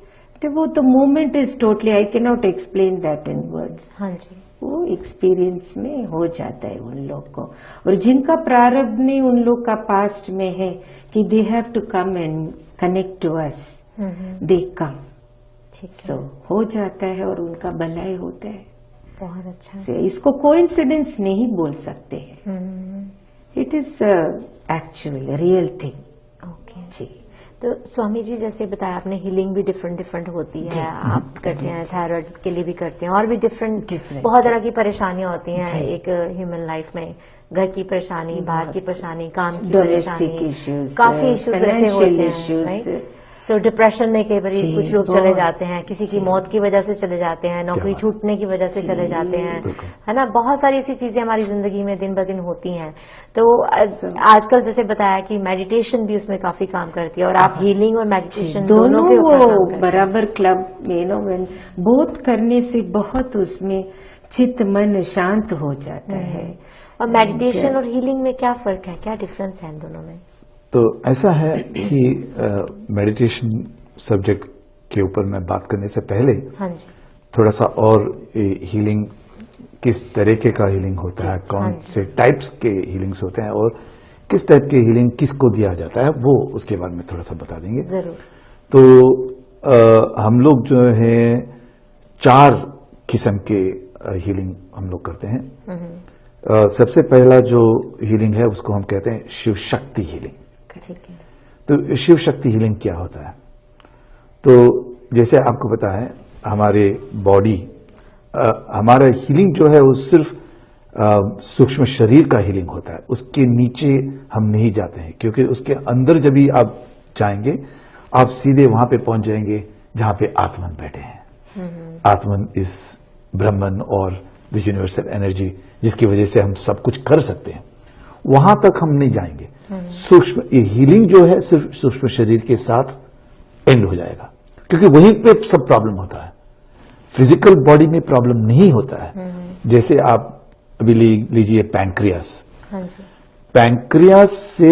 वो तो moment is totally, I can not explain that in words. हाँ जी, वो एक्सपीरियंस में हो जाता है उन लोग को। और जिनका प्रारब्ध में उन लोग का पास्ट में है कि they have to come and connect to us, they come. ठीक है, सो हो जाता है और उनका भलाई होता है। बहुत अच्छा। से इसको कोइंसिडेंस नहीं बोल सकते हैं। It is actual real thing. Okay जी। तो स्वामी जी जैसे बताया आपने, हीलिंग भी डिफरेंट होती है। आप करते हैं, थायराइड के लिए भी करते हैं, और भी डिफरेंट बहुत तरह की परेशानियां होती हैं एक ह्यूमन लाइफ में। घर की परेशानी, बाहर की परेशानी, काम की परेशानी, काफी इश्यूज ऐसे होते हैं। सो डिप्रेशन में कई बार कुछ लोग चले जाते हैं, किसी की मौत की वजह से चले जाते हैं, नौकरी छूटने की वजह से चले जाते हैं, है ना। बहुत सारी ऐसी चीजें हमारी जिंदगी में दिन ब दिन होती हैं। तो आजकल जैसे बताया कि मेडिटेशन भी उसमें काफी काम करती है, और आप हीलिंग और मेडिटेशन दोनों के ऊपर काम करते हैं। बराबर क्लब में बोथ करने से बहुत उसमें चित्त मन शांत हो जाता है। और मेडिटेशन और हीलिंग में क्या फर्क है, क्या डिफरेंस है इन दोनों में? तो ऐसा है कि मेडिटेशन सब्जेक्ट के ऊपर मैं बात करने से पहले हाँ जी, थोड़ा सा और हीलिंग किस तरीके का हीलिंग होता है, कौन से टाइप्स के हीलिंग्स होते हैं और किस टाइप के हीलिंग किसको दिया जाता है, वो उसके बारे में थोड़ा सा बता देंगे। जरूर। तो हम लोग जो है 4 किस्म के हीलिंग हम लोग करते हैं। सबसे पहला जो हीलिंग है उसको हम कहते हैं शिव शक्ति हीलिंग। ठीक है। तो शिव शक्ति हीलिंग क्या होता है? तो जैसे आपको पता है हमारे बॉडी, हमारा हीलिंग जो है वो सिर्फ सूक्ष्म शरीर का हीलिंग होता है, उसके नीचे हम नहीं जाते हैं, क्योंकि उसके अंदर जब भी आप जाएंगे आप सीधे वहां पे पहुंच जाएंगे जहां पे आत्मन बैठे हैं। आत्मन इस ब्रह्मन और द यूनिवर्सल एनर्जी जिसकी वजह से हम सब कुछ कर सकते हैं, वहां तक हम नहीं जाएंगे। सूक्ष्म हीलिंग जो है सिर्फ सूक्ष्म शरीर के साथ एंड हो जाएगा, क्योंकि वहीं पे सब प्रॉब्लम होता है। फिजिकल बॉडी में प्रॉब्लम नहीं होता है। जैसे आप अभी लीजिए पैंक्रियास। हाँ जी। पैंक्रियास से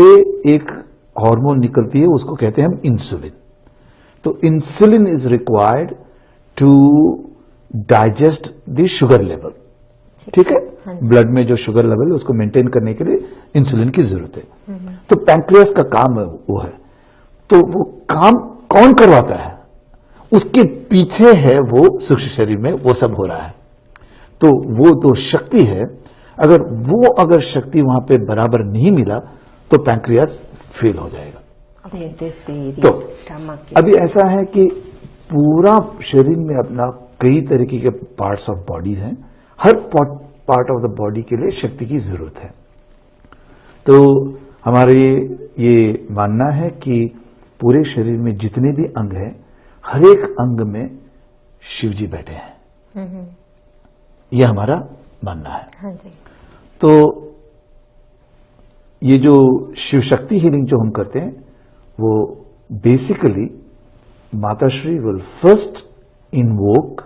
एक हार्मोन निकलती है, उसको कहते हैं हम इंसुलिन। तो insulin is required to digest the sugar level. ठीक है, ब्लड में जो शुगर लेवल है उसको मेंटेन करने के लिए इंसुलिन की जरूरत है। तो पैंक्रियास का काम वो है। तो वो काम कौन करवाता है? उसके पीछे है वो सूक्ष्म शरीर में वो सब हो रहा है। तो वो तो शक्ति है, अगर शक्ति वहां पे बराबर नहीं मिला तो पैंक्रियास फेल हो जाएगा। तो अभी ऐसा है कि पूरा शरीर में अपना कई तरीके के पार्ट्स ऑफ बॉडीज हैं, हर पार्ट ऑफ द बॉडी के लिए शक्ति की जरूरत है। तो हमारे ये मानना है कि पूरे शरीर में जितने भी अंग हैं, हर एक अंग में शिव जी बैठे हैं, यह हमारा मानना है। हाँ जी। तो ये जो शिव शक्ति हीलिंग जो हम करते हैं वो basically Matashri will first invoke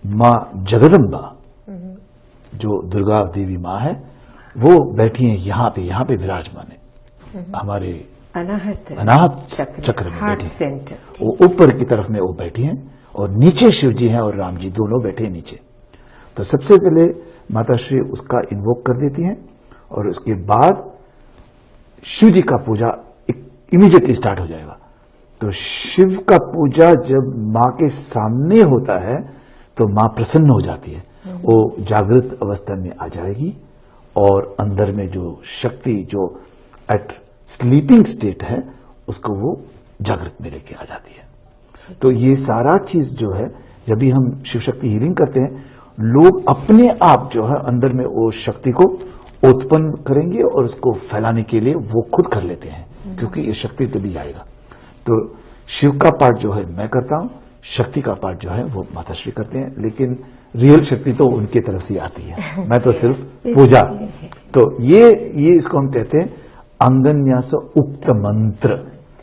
मां जगदम्बा, जो दुर्गा देवी मां है, वो बैठी हैं यहाँ पे विराजमान है हमारे अनाहत चक्र में बैठी हैं। वो ऊपर की तरफ में वो बैठी हैं और नीचे शिव जी हैं और राम जी दोनों बैठे हैं नीचे। तो सबसे पहले माताश्री उसका इन्वोक कर देती हैं और उसके बाद शिव जी का पूजा इमीडिएटली स्टार्ट हो जाएगा। तो शिव का पूजा जब मां के सामने होता है तो मां प्रसन्न हो जाती है, वो जागृत अवस्था में आ जाएगी और अंदर में जो शक्ति जो एट स्लीपिंग स्टेट है उसको वो जागृत में लेके आ जाती है। तो ये सारा चीज जो है जब भी हम शिव शक्ति हीलिंग करते हैं, लोग अपने आप जो है अंदर में वो शक्ति को उत्पन्न करेंगे और उसको फैलाने के लिए वो खुद कर लेते हैं, क्योंकि ये शक्ति तभी आएगा। तो शिव का पार्ट जो है मैं करता हूं, शक्ति का पार्ट जो है वो माताश्री करते हैं, लेकिन रियल शक्ति तो उनकी तरफ से आती है, मैं तो सिर्फ पूजा। तो ये इसको हम कहते हैं अंगन्यास उक्त मंत्र,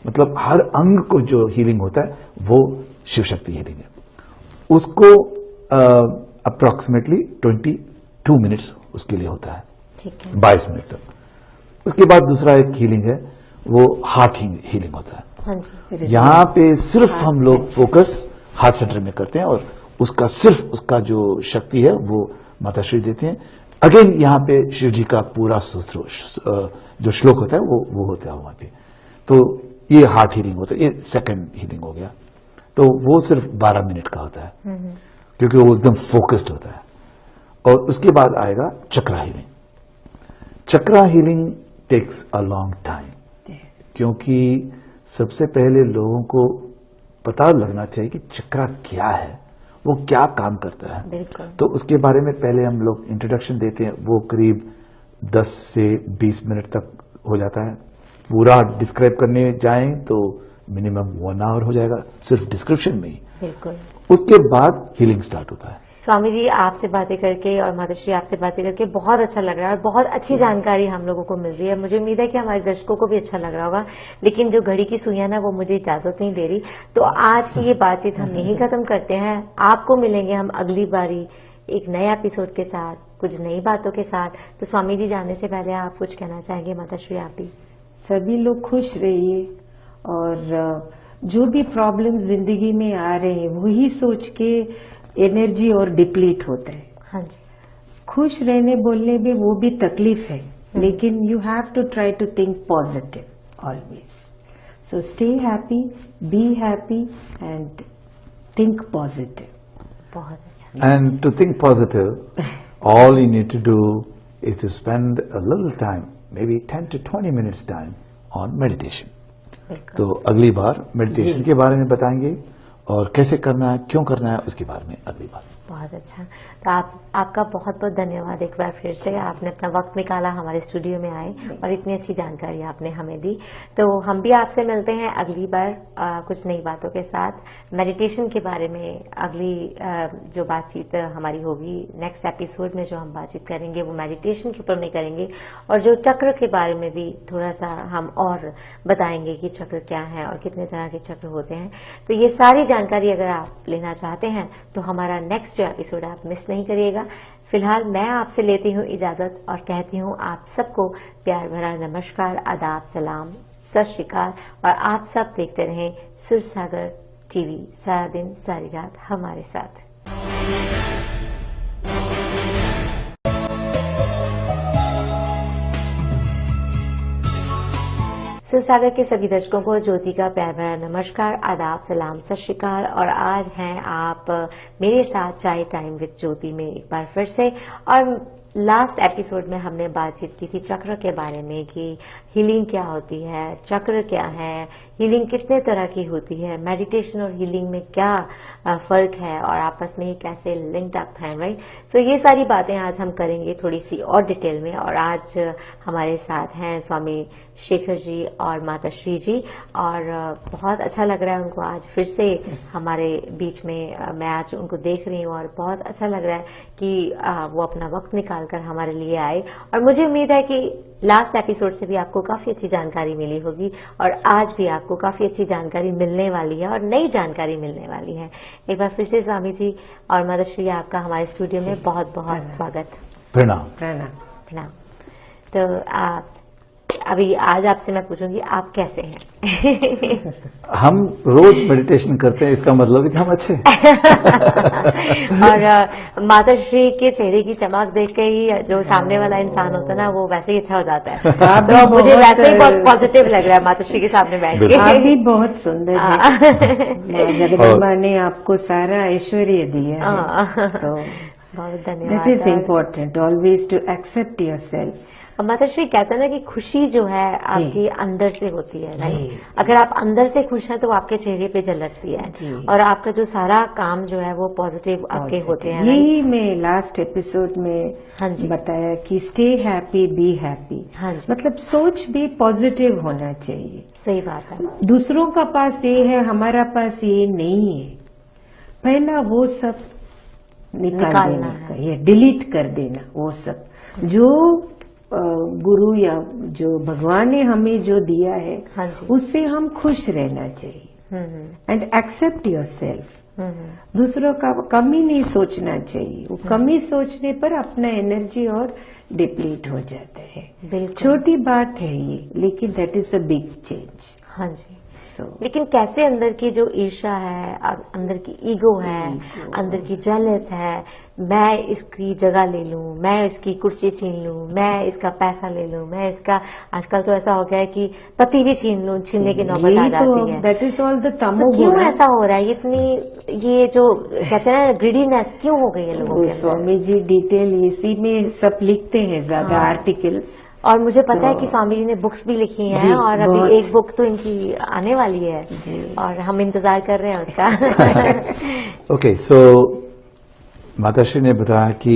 मतलब हर अंग को जो हीलिंग होता है वो शिव शक्ति हीलिंग है। उसको अप्रोक्सीमेटली 22 मिनट्स उसके लिए होता है, ठीक है, 22 मिनट तक। उसके बाद दूसरा एक हीलिंग है वो हार्ट हीलिंग होता है। हाँ जी। यहाँ पे सिर्फ हम लोग फोकस हार्ट सेंटर में करते हैं और उसका सिर्फ उसका जो शक्ति है वो माताश्री देते हैं। अगेन यहाँ पे शिव जी का पूरा जो श्लोक होता है वो होता है वहां पे। तो ये हार्ट हीलिंग होता है, ये सेकंड हीलिंग हो गया। तो वो सिर्फ 12 मिनट का होता है, क्योंकि वो एकदम फोकस्ड होता है। और उसके बाद आएगा chakra healing. Chakra healing takes a long time, क्योंकि सबसे पहले लोगों को पता लगना चाहिए कि चक्रा क्या है, वो क्या काम करता है। बिल्कुल। तो उसके बारे में पहले हम लोग इंट्रोडक्शन देते हैं, वो करीब 10 से 20 मिनट तक हो जाता है। पूरा डिस्क्राइब करने जाएं तो मिनिमम 1 आवर हो जाएगा सिर्फ डिस्क्रिप्शन में ही। बिल्कुल। उसके बाद हीलिंग स्टार्ट होता है। स्वामी जी आपसे बातें करके और माताश्री आपसे बातें करके बहुत अच्छा लग रहा है और बहुत अच्छी जानकारी हम लोगों को मिल रही है। मुझे उम्मीद है कि हमारे दर्शकों को भी अच्छा लग रहा होगा, लेकिन जो घड़ी की सुइयां ना वो मुझे इजाजत नहीं दे रही। तो आज की ये बातचीत हम यहीं खत्म करते हैं। आपको मिलेंगे हम अगली बारी एक नए एपिसोड के साथ, कुछ नई बातों के साथ। तो स्वामी जी जाने से पहले आप कुछ कहना चाहेंगे? माताश्री आप भी। सभी लोग खुश रहिए और जो भी प्रॉब्लम जिंदगी में आ रहे हैं वही सोच के एनर्जी और डिप्लीट होता है। हाँ जी। खुश रहने बोलने में वो भी तकलीफ है, लेकिन you have to try to think positive always. So stay happy, be happy and think positive. बहुत अच्छा। And to think positive, all you need to do is to spend a little time, maybe 10 to 20 minutes time on meditation. तो अगली बार meditation के बारे में बताएंगे और कैसे करना है, क्यों करना है, उसके बारे में अगली बार। बहुत अच्छा। तो आपका बहुत बहुत धन्यवाद एक बार फिर से, आपने अपना वक्त निकाला, हमारे स्टूडियो में आए और इतनी अच्छी जानकारी आपने हमें दी। तो हम भी आपसे मिलते हैं अगली बार कुछ नई बातों के साथ। मेडिटेशन के बारे में अगली जो बातचीत हमारी होगी, नेक्स्ट एपिसोड में जो हम बातचीत करेंगे वो मेडिटेशन के ऊपर में करेंगे, और जो चक्र के बारे में भी थोड़ा सा हम और बताएंगे कि चक्र क्या है और कितने तरह के चक्र होते हैं। तो ये सारी जानकारी अगर आप लेना चाहते हैं तो हमारा नेक्स्ट जो एपिसोड आप मिस नहीं करिएगा। फिलहाल मैं आपसे लेती हूँ इजाजत और कहती हूँ आप सबको प्यार भरा नमस्कार, आदाब, सलाम, सत श्री अकाल, और आप सब देखते रहें सुरसागर टीवी, सारा दिन सारी रात हमारे साथ। सुरसागर के सभी दर्शकों को ज्योति का प्यार भरा नमस्कार, आदाब, सलाम, सत श्री अकाल, और आज हैं आप मेरे साथ चाय टाइम विद ज्योति में एक बार फिर से। और लास्ट एपिसोड में हमने बातचीत की थी चक्र के बारे में कि हीलिंग क्या होती है, चक्र क्या है, हीलिंग कितने तरह की होती है, मेडिटेशन और हीलिंग में क्या फर्क है और आपस में कैसे लिंक्ड अप है, राइट। सो ये सारी बातें आज हम करेंगे थोड़ी सी और डिटेल में। और आज हमारे साथ हैं स्वामी शेखर जी और माता श्री जी, और बहुत अच्छा लग रहा है उनको आज फिर से हमारे बीच में मैं आज उनको देख रही हूँ, और बहुत अच्छा लग रहा है कि वो अपना वक्त निकालकर हमारे लिए आए। और मुझे उम्मीद है कि लास्ट एपिसोड से भी आपको काफी अच्छी जानकारी मिली होगी, और आज भी आपको काफी अच्छी जानकारी मिलने वाली है और नई जानकारी मिलने वाली है। एक बार फिर से स्वामी जी और माता श्री, आपका हमारे स्टूडियो में बहुत बहुत स्वागत। प्रणाम। प्रणाम। प्रणाम। तो अभी आज आपसे मैं पूछूंगी आप कैसे हैं? हम रोज मेडिटेशन करते हैं, इसका मतलब है कि हम अच्छे हैं। और माता श्री के चेहरे की चमक देख के ही जो सामने वाला इंसान होता है ना, वो वैसे ही अच्छा हो जाता है। तो मुझे वैसे ही बहुत पॉजिटिव लग रहा है माता श्री के सामने बैठ के। आप भी बहुत सुंदर है। जगदम्बा ने आपको सारा ऐश्वर्य दिया है, तो बहुत धन्यवाद। That is important, always to accept yourself. माता श्री कहते हैं ना कि खुशी जो है आपकी अंदर से होती है, राइट। अगर आप अंदर से खुश हैं तो आपके चेहरे पे झलकती है, और आपका जो सारा काम जो है वो पॉजिटिव आपके होते हैं। यही मैं लास्ट एपिसोड में बताया कि स्टे हैप्पी, बी हैप्पी। मतलब सोच भी पॉजिटिव होना चाहिए। सही बात है। दूसरों का पास ये है, हमारा पास ये नहीं है, पहला वो सब निकालना है, ये डिलीट कर देना। वो सब जो गुरु या जो भगवान ने हमें जो दिया है उससे हम खुश रहना चाहिए, एंड एक्सेप्ट योरसेल्फ। दूसरों का कमी नहीं सोचना चाहिए, वो कमी सोचने पर अपना एनर्जी और डिप्लीट हो जाता है। छोटी बात है ये, लेकिन that is a big change. हाँ जी। लेकिन कैसे अंदर की जो ईर्ष्या है और अंदर की ईगो है, अंदर की जेलस है, मैं इसकी जगह ले लूं, मैं इसकी कुर्सी छीन लूं, मैं इसका पैसा ले लूं, मैं इसका, आजकल तो ऐसा हो गया है कि पति भी छीनने की नौबत आ जाती है। दैट इज ऑल द तमो। क्यों ऐसा हो रहा है? इतनी ये जो कहते हैं ना ग्रीडीनेस क्यों हो गई है लोगों के अंदर? स्वामी जी डिटेल इसी में सब लिखते हैं, ज्यादा आर्टिकल्स। और मुझे पता है कि स्वामी जी ने बुक्स भी लिखी हैं, और अभी एक बुक तो इनकी आने वाली है, और हम इंतजार कर रहे हैं उसका। ओके, सो माताश्री ने बताया कि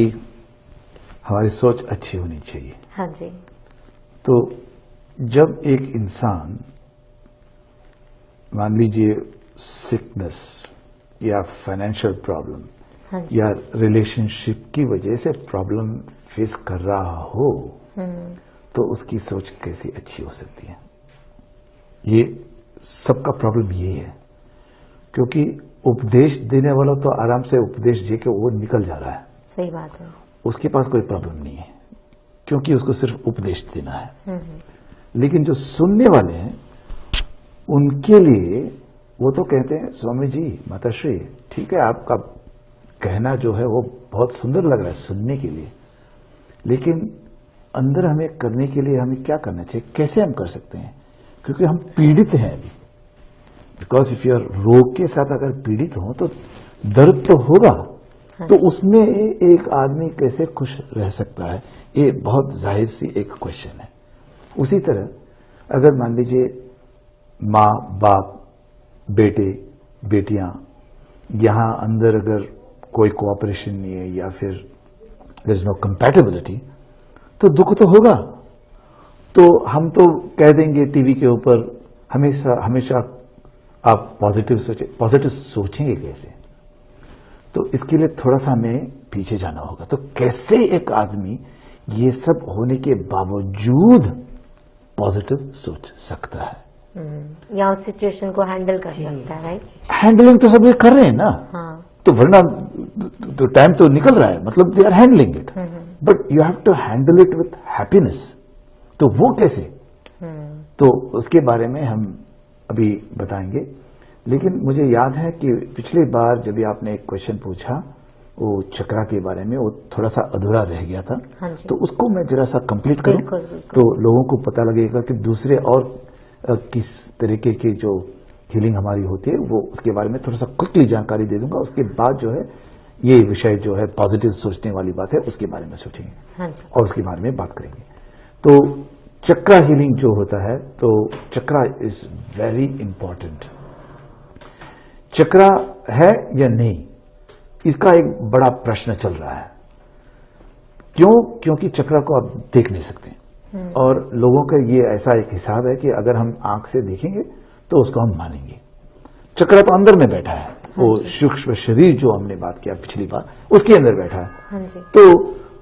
हमारी सोच अच्छी होनी चाहिए। हाँ जी। तो जब एक इंसान, मान लीजिए सिकनेस या फाइनेंशियल प्रॉब्लम या रिलेशनशिप की वजह से प्रॉब्लम फेस कर रहा हो, तो उसकी सोच कैसी अच्छी हो सकती है? ये सबका प्रॉब्लम ये है, क्योंकि उपदेश देने वाला तो आराम से उपदेश दे के वो निकल जा रहा है। सही बात है। उसके पास कोई प्रॉब्लम नहीं है, क्योंकि उसको सिर्फ उपदेश देना है। लेकिन जो सुनने वाले हैं उनके लिए वो तो कहते हैं स्वामी जी, माताश्री, ठीक है आपका कहना जो है वो बहुत सुंदर लग रहा है सुनने के लिए, लेकिन अंदर हमें करने के लिए हमें क्या करना चाहिए, कैसे हम कर सकते हैं? क्योंकि हम पीड़ित हैं अभी। बिकॉज इफ यू आर रोग के साथ अगर पीड़ित हो तो दर्द तो होगा, तो उसमें एक आदमी कैसे खुश रह सकता है, ये बहुत जाहिर सी एक क्वेश्चन है। उसी तरह अगर मान लीजिए माँ बाप, बेटे बेटियां, यहां अंदर अगर कोई कोऑपरेशन नहीं है या फिर देयर इज नो कंपैटिबिलिटी, तो दुख तो होगा। तो हम तो कह देंगे टीवी के ऊपर हमेशा हमेशा आप पॉजिटिव सोचेंगे कैसे? तो इसके लिए थोड़ा सा हमें पीछे जाना होगा। तो कैसे एक आदमी ये सब होने के बावजूद पॉजिटिव सोच सकता है या उस सिचुएशन को हैंडल कर सकता है, राइट? हैंडलिंग तो सब ये कर रहे हैं ना। हाँ। तो वरना तो टाइम तो निकल रहा है, मतलब they are handling it, but you have to handle it with happiness. तो वो कैसे? तो उसके बारे में हम अभी बताएंगे। लेकिन मुझे याद है कि पिछली बार जब भी आपने एक क्वेश्चन पूछा वो चक्रा के बारे में, वो थोड़ा सा अधूरा रह गया था। हाँ जी। तो उसको मैं जरा सा कंप्लीट करूं बिल्कुल, बिल्कुल। तो लोगों को पता लगेगा कि दूसरे और किस तरीके की जो हीलिंग हमारी होती है वो उसके बारे में थोड़ा सा क्विकली जानकारी दे दूंगा। उसके बाद जो है ये विषय जो है पॉजिटिव सोचने वाली बात है उसके बारे में सोचेंगे। हाँ जी। और उसके बारे में बात करेंगे। तो चक्रा हीलिंग जो होता है, तो चक्रा इज वेरी इंपॉर्टेंट। चक्रा है या नहीं, इसका एक बड़ा प्रश्न चल रहा है। क्यों? क्योंकि चक्रा को आप देख नहीं सकते और लोगों का ये ऐसा एक हिसाब है कि अगर हम आंख से देखेंगे तो उसको हम मानेंगे। चक्रा तो अंदर में बैठा है, वो सूक्ष्म शरीर जो हमने बात किया पिछली बार, उसके अंदर बैठा है। हाँ जी। तो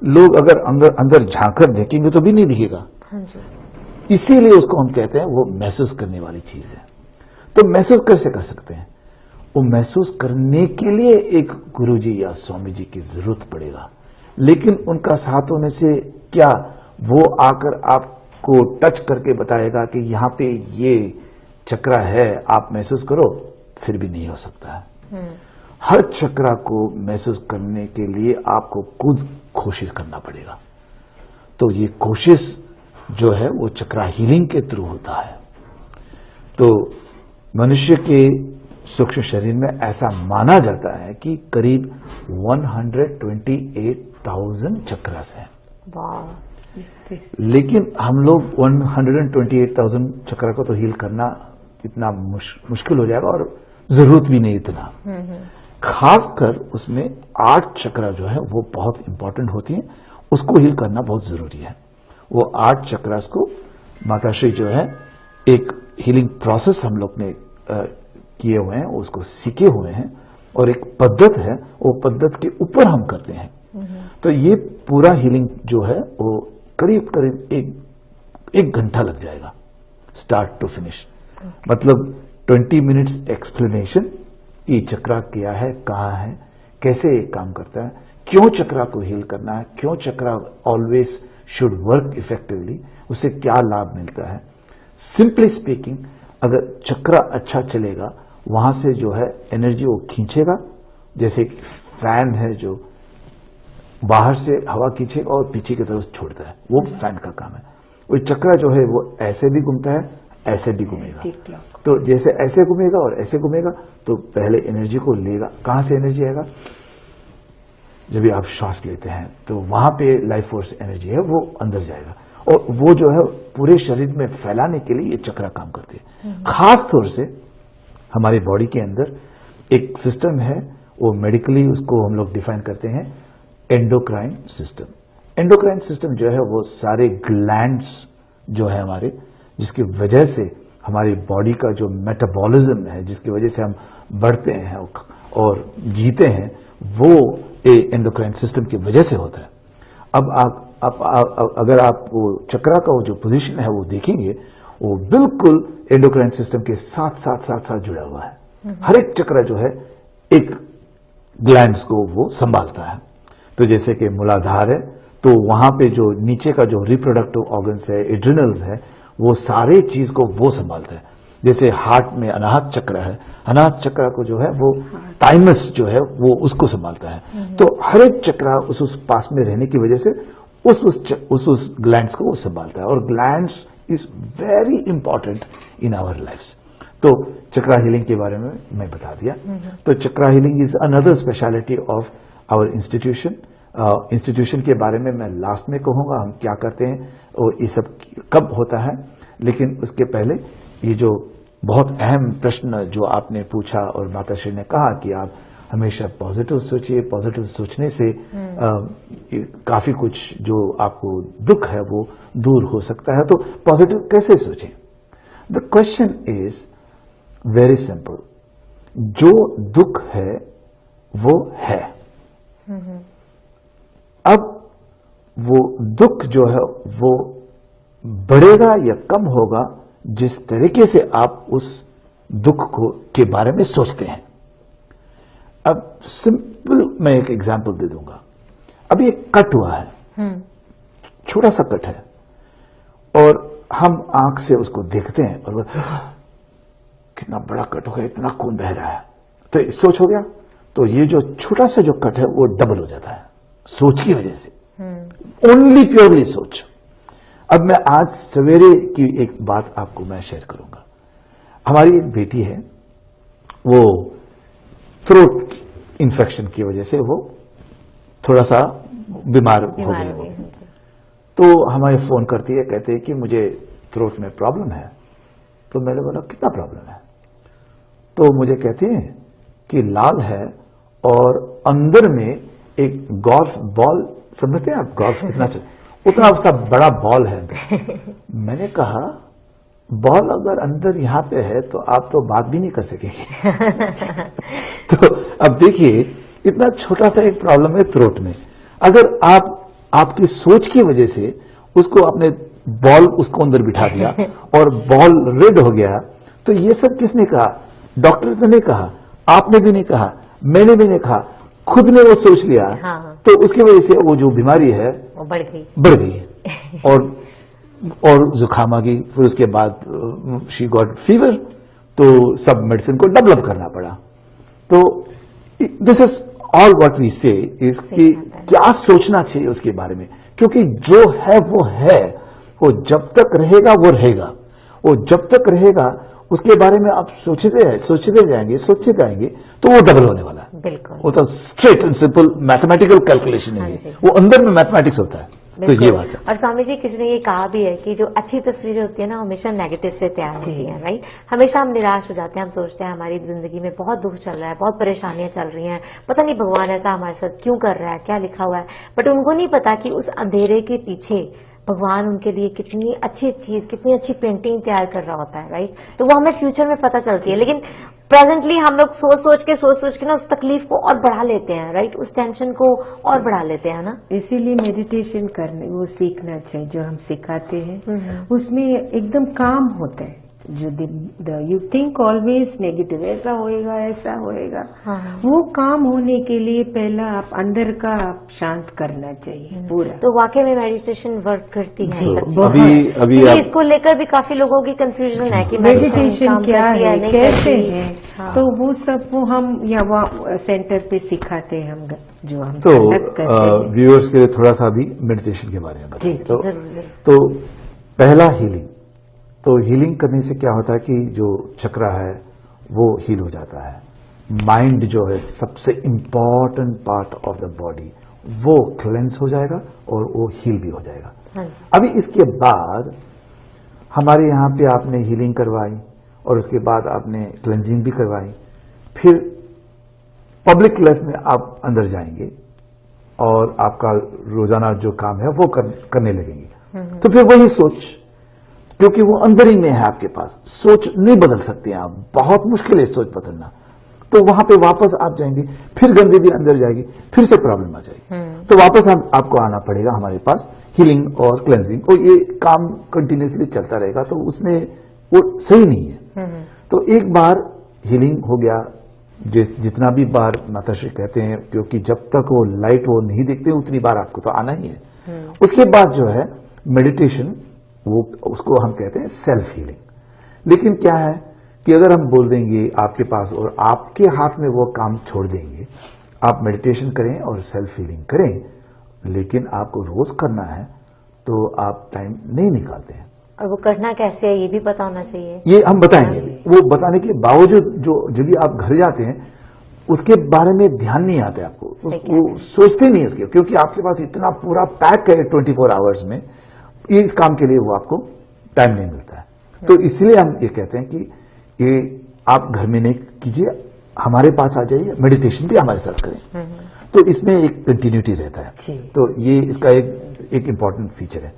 लोग अगर अंदर झांककर देखेंगे तो भी नहीं दिखेगा। हाँ जी। इसीलिए उसको हम कहते हैं वो महसूस करने वाली चीज है। तो महसूस कैसे कर सकते हैं? वो महसूस करने के लिए एक गुरुजी या स्वामी जी की जरूरत पड़ेगा। लेकिन उनका साथ होने से क्या वो आकर आपको टच करके बताएगा कि यहाँ पे ये चक्रा है, आप महसूस करो? फिर भी नहीं हो सकता है। हर चक्रा को महसूस करने के लिए आपको खुद कोशिश करना पड़ेगा। तो ये कोशिश जो है वो चक्रा हीलिंग के थ्रू होता है। तो मनुष्य के सूक्ष्म शरीर में ऐसा माना जाता है कि करीब 128,000 चक्रास हैं। लेकिन हम लोग 128,000 चक्रा को तो हील करना इतना मुश्किल हो जाएगा और जरूरत भी नहीं इतना। खासकर उसमें 8 चक्रा जो है वो बहुत इंपॉर्टेंट होती है, उसको हील करना बहुत जरूरी है। वो 8 चक्रास को माताश्री जो है एक हीलिंग प्रोसेस हम लोग ने किए हुए हैं, उसको सीखे हुए हैं और एक पद्धत है, वो पद्धत के ऊपर हम करते हैं। तो ये पूरा हीलिंग जो है वो करीब करीब एक घंटा लग जाएगा स्टार्ट टू फिनिश। मतलब 20 मिनट्स एक्सप्लेनेशन, ये चक्रा क्या है, कहाँ है, कैसे ये काम करता है, क्यों चक्रा को हील करना है, क्यों चक्रा ऑलवेज शुड वर्क इफेक्टिवली, उससे क्या लाभ मिलता है। सिंपली स्पीकिंग, अगर चक्रा अच्छा चलेगा वहां से जो है एनर्जी वो खींचेगा, जैसे फैन है जो बाहर से हवा खींचेगा और पीछे की तरफ छोड़ता है, वो फैन का काम है। वो चक्रा जो है वो ऐसे भी घूमता है, ऐसे भी घूमेगा। तो जैसे ऐसे घूमेगा और ऐसे घूमेगा तो पहले एनर्जी को लेगा। कहां से एनर्जी आएगा? जब भी आप श्वास लेते हैं तो वहां पे लाइफ फोर्स एनर्जी है वो अंदर जाएगा और वो जो है पूरे शरीर में फैलाने के लिए ये चक्रा काम करती है। खास तौर से हमारी बॉडी के अंदर एक सिस्टम है, वो मेडिकली उसको हम लोग डिफाइन करते हैं एंडोक्राइन सिस्टम। एंडोक्राइन सिस्टम जो है वो सारे ग्लैंड्स जो है हमारे, जिसकी वजह से हमारी बॉडी का जो मेटाबॉलिज्म है, जिसकी वजह से हम बढ़ते हैं और जीते हैं, वो एंडोक्राइन सिस्टम की वजह से होता है। अब अगर आप वो चक्रा का वो जो पोजीशन है वो देखेंगे, वो बिल्कुल एंडोक्राइन सिस्टम के साथ जुड़ा हुआ है। हर एक चक्रा जो है एक ग्लैंड्स को वो संभालता है। तो जैसे कि मूलाधार है तो वहां पे जो नीचे का जो रिप्रोडक्टिव ऑर्गन्स है, एड्रिनल्स है, वो सारे चीज को वो संभालता है। जैसे हार्ट में अनाहत चक्र है, अनाहत चक्र को जो है वो थाइमस जो है वो उसको संभालता है। तो हर एक चक्र उस पास में रहने की वजह से उस ग्लैंड्स को वो संभालता है, और glands is very important in our lifes. तो चक्रा हीलिंग के बारे में मैं बता दिया। तो chakra healing is another speciality of our institution. Institution के बारे में मैं लास्ट में कहूंगा, हम क्या करते हैं और ये सब कब होता है। लेकिन उसके पहले ये जो बहुत अहम प्रश्न जो आपने पूछा और माताश्री ने कहा कि आप हमेशा पॉजिटिव सोचिए, पॉजिटिव सोचने से काफी कुछ जो आपको दुख है वो दूर हो सकता है। तो पॉजिटिव कैसे सोचें? The question is very simple. जो दुख है वो है। अब वो दुख जो है वो बढ़ेगा या कम होगा जिस तरीके से आप उस दुख के बारे में सोचते हैं। अब सिंपल मैं एक एग्जांपल दे दूंगा। अब ये कट हुआ है, छोटा सा कट है, और हम आंख से उसको देखते हैं और कितना बड़ा कट हो गया, इतना खून बह रहा है, तो सोच हो गया। तो ये जो छोटा सा जो कट है वो डबल हो जाता है सोच की वजह से, ओनली प्योरली सोच। अब मैं आज सवेरे की एक बात आपको मैं शेयर करूंगा। हमारी एक बेटी है, वो थ्रोट इन्फेक्शन की वजह से वो थोड़ा सा बीमार हो गई वो। तो हमारे फोन करती है, कहते हैं कि मुझे थ्रोट में प्रॉब्लम है। तो मैंने बोला कितना प्रॉब्लम है? तो मुझे कहती है कि लाल है और अंदर में एक गोल्फ बॉल, समझते हैं आप गोल्फ कितना उतना सा बड़ा बॉल है। मैंने कहा बॉल अगर अंदर यहां पे है तो आप तो बात भी नहीं कर सकेंगे। तो अब देखिए इतना छोटा सा एक प्रॉब्लम है थ्रोट में, अगर आपकी सोच की वजह से उसको आपने बॉल उसको अंदर बिठा दिया और बॉल रेड हो गया, तो ये सब किसने कहा? डॉक्टर तो नहीं कहा, आपने भी नहीं कहा, मैंने भी नहीं कहा, खुद ने वो सोच लिया। हाँ। तो उसकी वजह से वो जो बीमारी है वो बढ़ गई और जुकाम आ गई। फिर उसके बाद शी गॉट फीवर, तो सब मेडिसिन को डेवलप करना पड़ा। तो this is all what we say is कि क्या सोचना चाहिए उसके बारे में, क्योंकि जो है वो जब तक रहेगा वो रहेगा, वो जब तक रहेगा उसके बारे में आप सोचते जाएंगे तो वो डबल होने वाला है। बिल्कुल, वो तो straight and simple mathematical calculation है, वो अंदर में मैथमेटिक्स होता है। तो ये बात है। और स्वामी जी किसी ने ये कहा भी है कि जो अच्छी तस्वीरें होती है ना हमेशा नेगेटिव से तैयार होती है, राइट। हमेशा हम निराश हो जाते हैं, हम सोचते हैं हमारी जिंदगी में बहुत दुख चल रहा है, बहुत परेशानियां चल रही हैं, पता नहीं भगवान ऐसा हमारे साथ क्यों कर रहा है, क्या लिखा हुआ है। बट उनको नहीं पता कि उस अंधेरे के पीछे भगवान उनके लिए कितनी अच्छी चीज, कितनी अच्छी पेंटिंग तैयार कर रहा होता है, राइट। तो वो हमें फ्यूचर में पता चलती है। लेकिन प्रेजेंटली हम लोग सोच के ना उस तकलीफ को और बढ़ा लेते हैं, राइट, उस टेंशन को और बढ़ा लेते हैं ना। इसीलिए मेडिटेशन करने वो सीखना चाहिए जो हम सिखाते हैं, उसमें एकदम काम होता है। जो यू थिंक ऑलवेज नेगेटिव, ऐसा होएगा, वो काम होने के लिए पहला आप अंदर का आप शांत करना चाहिए पूरा। तो वाकई में मेडिटेशन वर्क करती है। अभी इसको लेकर भी काफी लोगों की कंफ्यूजन है कि मेडिटेशन क्या है, कैसे है। तो वो सब वो हम यहाँ सेंटर पे सिखाते हैं हम, जो हम तो व्यूअर्स के लिए थोड़ा सा भी मेडिटेशन के बारे में बताइए। तो पहला हीलिंग, तो हीलिंग करने से क्या होता है कि जो चक्रा है वो हील हो जाता है। माइंड जो है सबसे important part of the body, वो क्लेंस हो जाएगा और वो हील भी हो जाएगा। हाँ जी। अभी इसके बाद हमारे यहाँ पे आपने हीलिंग करवाई और उसके बाद आपने क्लेंजिंग भी करवाई, फिर पब्लिक लाइफ में आप अंदर जाएंगे और आपका रोजाना जो काम है वो करने लगेंगे। तो फिर वही सोच, क्योंकि वो अंदर ही में है आपके पास, सोच नहीं बदल सकते आप, बहुत मुश्किल है सोच बदलना। तो वहां पे वापस आप जाएंगे, फिर गंदगी अंदर जाएगी, फिर से प्रॉब्लम आ जाएगी। तो वापस आपको आना पड़ेगा हमारे पास हीलिंग और क्लेंजिंग, और ये काम कंटिन्यूसली चलता रहेगा, तो उसमें वो सही नहीं है। तो एक बार हीलिंग हो गया, जितना भी बार माताश्री कहते हैं, क्योंकि जब तक वो लाइट वो नहीं दिखते उतनी बार आपको तो आना ही है। उसके बाद जो है मेडिटेशन वो उसको हम कहते हैं सेल्फ हीलिंग। लेकिन क्या है कि अगर हम बोल देंगे आपके पास और आपके हाथ में वो काम छोड़ देंगे, आप मेडिटेशन करें और सेल्फ हीलिंग करें, लेकिन आपको रोज करना है तो आप टाइम नहीं निकालते हैं। और वो करना कैसे है ये भी पता होना चाहिए। ये हम बताएंगे। वो बताने के बावजूद जो जब भी आप घर जाते हैं उसके बारे में ध्यान नहीं आता है आपको, वो सोचते नहीं इसके, क्योंकि आपके पास इतना पूरा पैक है 24 आवर्स में, ये इस काम के लिए वो आपको टाइम नहीं मिलता है। तो इसलिए हम ये कहते हैं कि ये आप घर में नहीं कीजिए, हमारे पास आ जाइए, मेडिटेशन भी हमारे साथ करें। तो इसमें एक कंटिन्यूटी रहता है। तो ये इसका एक इम्पॉर्टेंट फीचर है।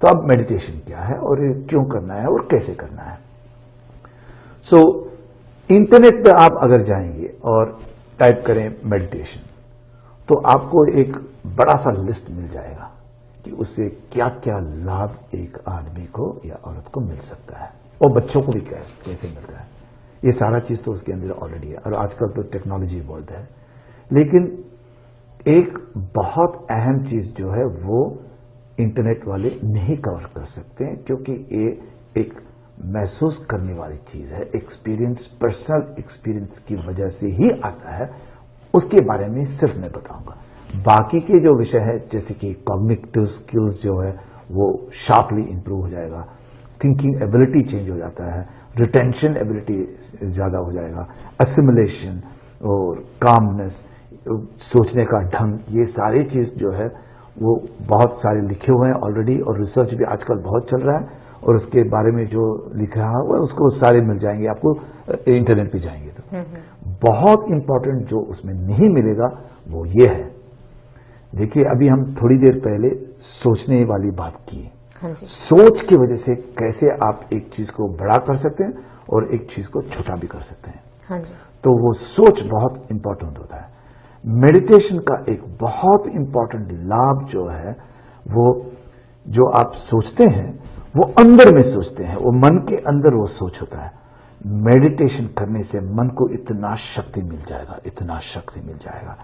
तो अब मेडिटेशन क्या है और ये क्यों करना है और कैसे करना है। सो इंटरनेट पे आप अगर जाएंगे और टाइप करें मेडिटेशन, तो आपको एक बड़ा सा लिस्ट मिल जाएगा कि उससे क्या क्या लाभ एक आदमी को या औरत को मिल सकता है, और बच्चों को भी कैसे मिलता है। ये सारा चीज तो उसके अंदर ऑलरेडी है, और आजकल तो टेक्नोलॉजी बहुत है। लेकिन एक बहुत अहम चीज जो है वो इंटरनेट वाले नहीं कवर कर सकते हैं, क्योंकि ये एक महसूस करने वाली चीज है, एक्सपीरियंस, पर्सनल एक्सपीरियंस की वजह से ही आता है। उसके बारे में सिर्फ मैं बताऊंगा। बाकी के जो विषय है, जैसे कि कॉग्निटिव स्किल्स जो है वो शार्पली इंप्रूव हो जाएगा, थिंकिंग एबिलिटी चेंज हो जाता है, रिटेंशन एबिलिटी ज्यादा हो जाएगा, असिमुलेशन और कामनेस, सोचने का ढंग, ये सारी चीज जो है वो बहुत सारे लिखे हुए हैं ऑलरेडी, और रिसर्च भी आजकल बहुत चल रहा है, और उसके बारे में जो लिखा हुआ है उसको सारे मिल जाएंगे आपको, इंटरनेट पे जाएंगे तो। बहुत इंपॉर्टेंट जो उसमें नहीं मिलेगा वो ये है। देखिए, अभी हम थोड़ी देर पहले सोचने वाली बात की। सोच की वजह से कैसे आप एक चीज को बड़ा कर सकते हैं और एक चीज को छोटा भी कर सकते हैं। तो वो सोच बहुत इंपॉर्टेंट होता है। मेडिटेशन का एक बहुत इंपॉर्टेंट लाभ जो है वो, जो आप सोचते हैं वो अंदर में सोचते हैं, वो मन के अंदर वो सोच होता है। मेडिटेशन करने से मन को इतना शक्ति मिल जाएगा, इतना शक्ति मिल जाएगा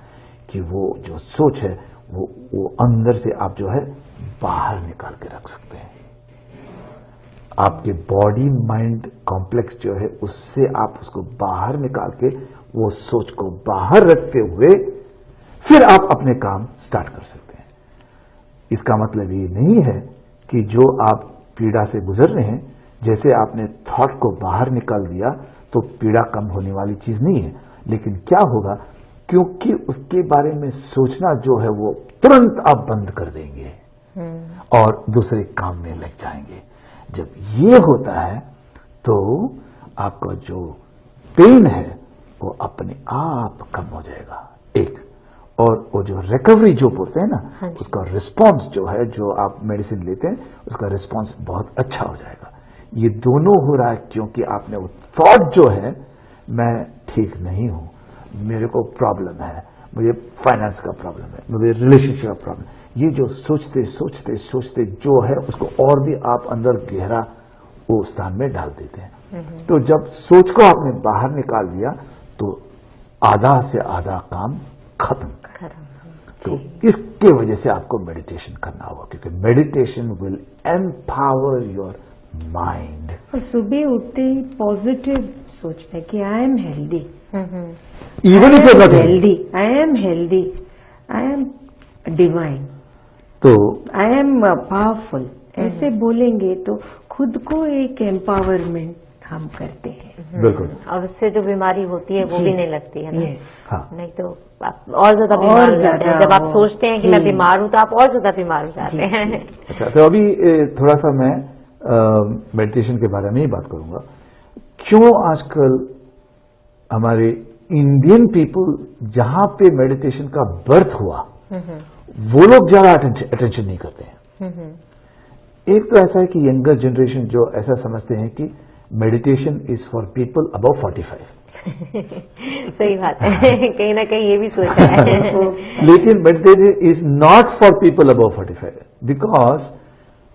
कि वो जो सोच है वो अंदर से आप जो है बाहर निकाल के रख सकते हैं। आपके बॉडी माइंड कॉम्प्लेक्स जो है उससे आप उसको बाहर निकाल के वो सोच को बाहर रखते हुए फिर आप अपने काम स्टार्ट कर सकते हैं। इसका मतलब ये नहीं है कि जो आप पीड़ा से गुजर रहे हैं, जैसे आपने थॉट को बाहर निकाल दिया तो पीड़ा कम होने वाली चीज नहीं है। लेकिन क्या होगा, क्योंकि उसके बारे में सोचना जो है वो तुरंत आप बंद कर देंगे और दूसरे काम में लग जाएंगे। जब ये होता है तो आपका जो पेन है वो अपने आप कम हो जाएगा एक, और वो जो रिकवरी जो बोलते हैं ना, उसका रिस्पांस जो है, जो आप मेडिसिन लेते हैं उसका रिस्पांस बहुत अच्छा हो जाएगा। ये दोनों हो रहा है क्योंकि आपने वो थॉट जो है, मैं ठीक नहीं हूं, मेरे को प्रॉब्लम है, मुझे फाइनेंस का प्रॉब्लम है, मुझे रिलेशनशिप का प्रॉब्लम, ये जो सोचते सोचते सोचते जो है उसको और भी आप अंदर गहरा वो स्थान में डाल देते हैं। तो जब सोच को आपने बाहर निकाल दिया तो आधा से आधा काम खत्म। तो इसके वजह से आपको मेडिटेशन करना होगा, क्योंकि meditation will empower your mind. और सुबह उठते ही पॉजिटिव सोचना है कि I am healthy, even if you not healthy, I am healthy, I am divine, तो आई एम पावरफुल, ऐसे बोलेंगे तो खुद को एक एम्पावरमेंट हम करते हैं। बिल्कुल। और उससे जो बीमारी होती है वो भी नहीं लगती है ना। हाँ। नहीं तो आप और ज्यादा बीमार हो जाते हैं। जब आप सोचते हैं कि मैं बीमार हूं तो आप और ज्यादा बीमार हो जाते हैं। अच्छा, तो अभी थोड़ा सा मैं मेडिटेशन के बारे में ही बात करूंगा। क्यों आजकल हमारे इंडियन पीपल जहां पे मेडिटेशन का बर्थ हुआ वो लोग ज्यादा अटेंशन नहीं करते हैं। एक तो ऐसा है कि यंगर जनरेशन जो ऐसा समझते हैं कि meditation is for people above 45। सही बात है, कहीं ना कहीं ये भी सोचा है। लेकिन meditation is not for people above 45, because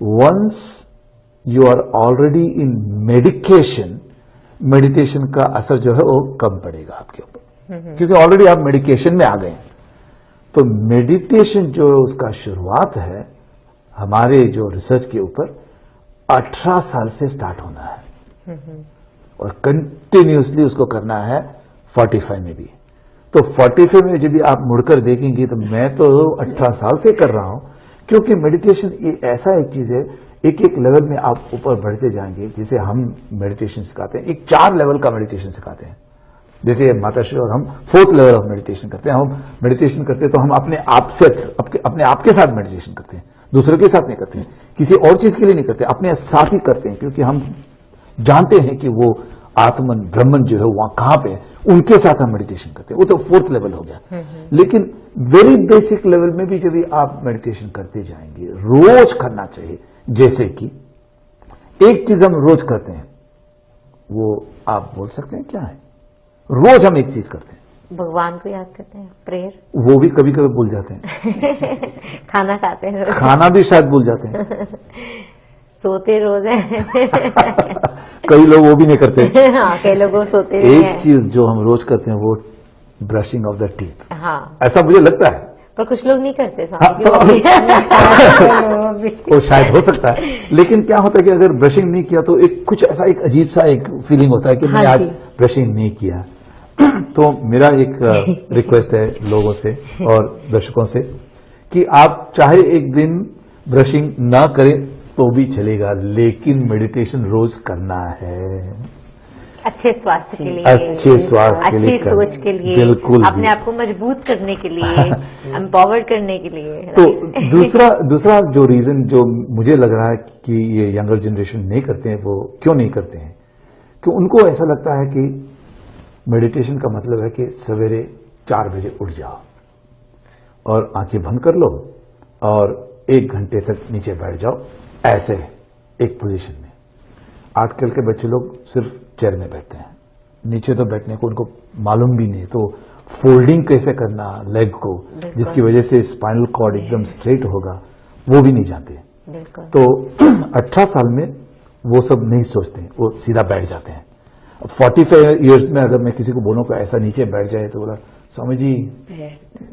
once you are already in medication, meditation का असर जो है वो कम पड़ेगा आपके ऊपर, क्योंकि ऑलरेडी आप मेडिकेशन में आ गए हैं। तो मेडिटेशन जो उसका शुरुआत है हमारे जो रिसर्च के ऊपर, 18 साल से स्टार्ट होना है और कंटिन्यूसली उसको करना है 45 में भी। तो 45 में जब भी आप मुड़कर देखेंगे तो मैं तो 18 साल से कर रहा हूं, क्योंकि मेडिटेशन ऐसा एक चीज है, एक एक लेवल में आप ऊपर बढ़ते जाएंगे। जैसे हम मेडिटेशन सिखाते हैं, एक 4 लेवल का मेडिटेशन सिखाते हैं। जैसे माताश्री और हम 4th लेवल ऑफ मेडिटेशन करते हैं। हम मेडिटेशन करते हैं तो हम अपने आप से, अपने आप के साथ मेडिटेशन करते हैं, दूसरों के साथ नहीं करते हैं, किसी और चीज के लिए नहीं करते, अपने साथ ही करते हैं, क्योंकि हम जानते हैं कि वो आत्मन ब्रह्मन जो है वहां कहां पे है, उनके साथ हम मेडिटेशन करते हैं। वो तो 4th लेवल हो गया। लेकिन वेरी बेसिक लेवल में भी जब भी आप मेडिटेशन करते जाएंगे, रोज करना चाहिए। जैसे कि एक चीज हम रोज करते हैं, वो आप बोल सकते हैं क्या है? रोज हम एक चीज करते हैं, भगवान को याद करते हैं, प्रेयर। वो भी कभी कभी भूल जाते हैं। खाना खाते हैं रोज। खाना भी शायद भूल जाते हैं। सोते रोज हैं। कई लोग वो भी नहीं करते। हाँ, कई लोग सोते नहीं एक हैं। चीज जो हम रोज करते हैं वो ब्रशिंग ऑफ द टीथ। हाँ, ऐसा मुझे लगता है। पर कुछ लोग नहीं करते हाँ, स्वामी जी, तो वो भी। वो शायद हो सकता है, लेकिन क्या होता है कि अगर ब्रशिंग नहीं किया तो एक कुछ ऐसा एक अजीब सा एक फीलिंग होता है कि मैंने हाँ आज जी। ब्रशिंग नहीं किया। तो मेरा एक रिक्वेस्ट है लोगों से और दर्शकों से कि आप चाहे एक दिन ब्रशिंग ना करें तो भी चलेगा, लेकिन मेडिटेशन रोज करना है। अच्छे स्वास्थ्य के लिए, अच्छे स्वास्थ्य के अच्छी लिए करना। सोच के लिए, बिल्कुल अपने भी। आप को मजबूत करने के लिए, एम्पावर्ड करने के लिए। तो दूसरा जो रीजन जो मुझे लग रहा है कि ये यंगर जनरेशन नहीं करते हैं, वो क्यों नहीं करते हैं? कि उनको ऐसा लगता है कि मेडिटेशन का मतलब है कि सवेरे 4 बजे उठ जाओ और आंखें बंद कर लो और 1 घंटे तक नीचे बैठ जाओ, ऐसे एक पोजीशन में। आजकल के बच्चे लोग सिर्फ चेयर में बैठते हैं, नीचे तो बैठने को उनको मालूम भी नहीं। तो फोल्डिंग कैसे करना लेग को, जिसकी वजह से स्पाइनल कॉर्ड एकदम स्ट्रेट होगा, वो भी नहीं जानते। बिल्कुल। तो 18 साल में वो सब नहीं सोचते, वो सीधा बैठ जाते हैं। 45 इयर्स में अगर मैं किसी को बोलूं कि ऐसा नीचे बैठ जाए तो बोला, स्वामी जी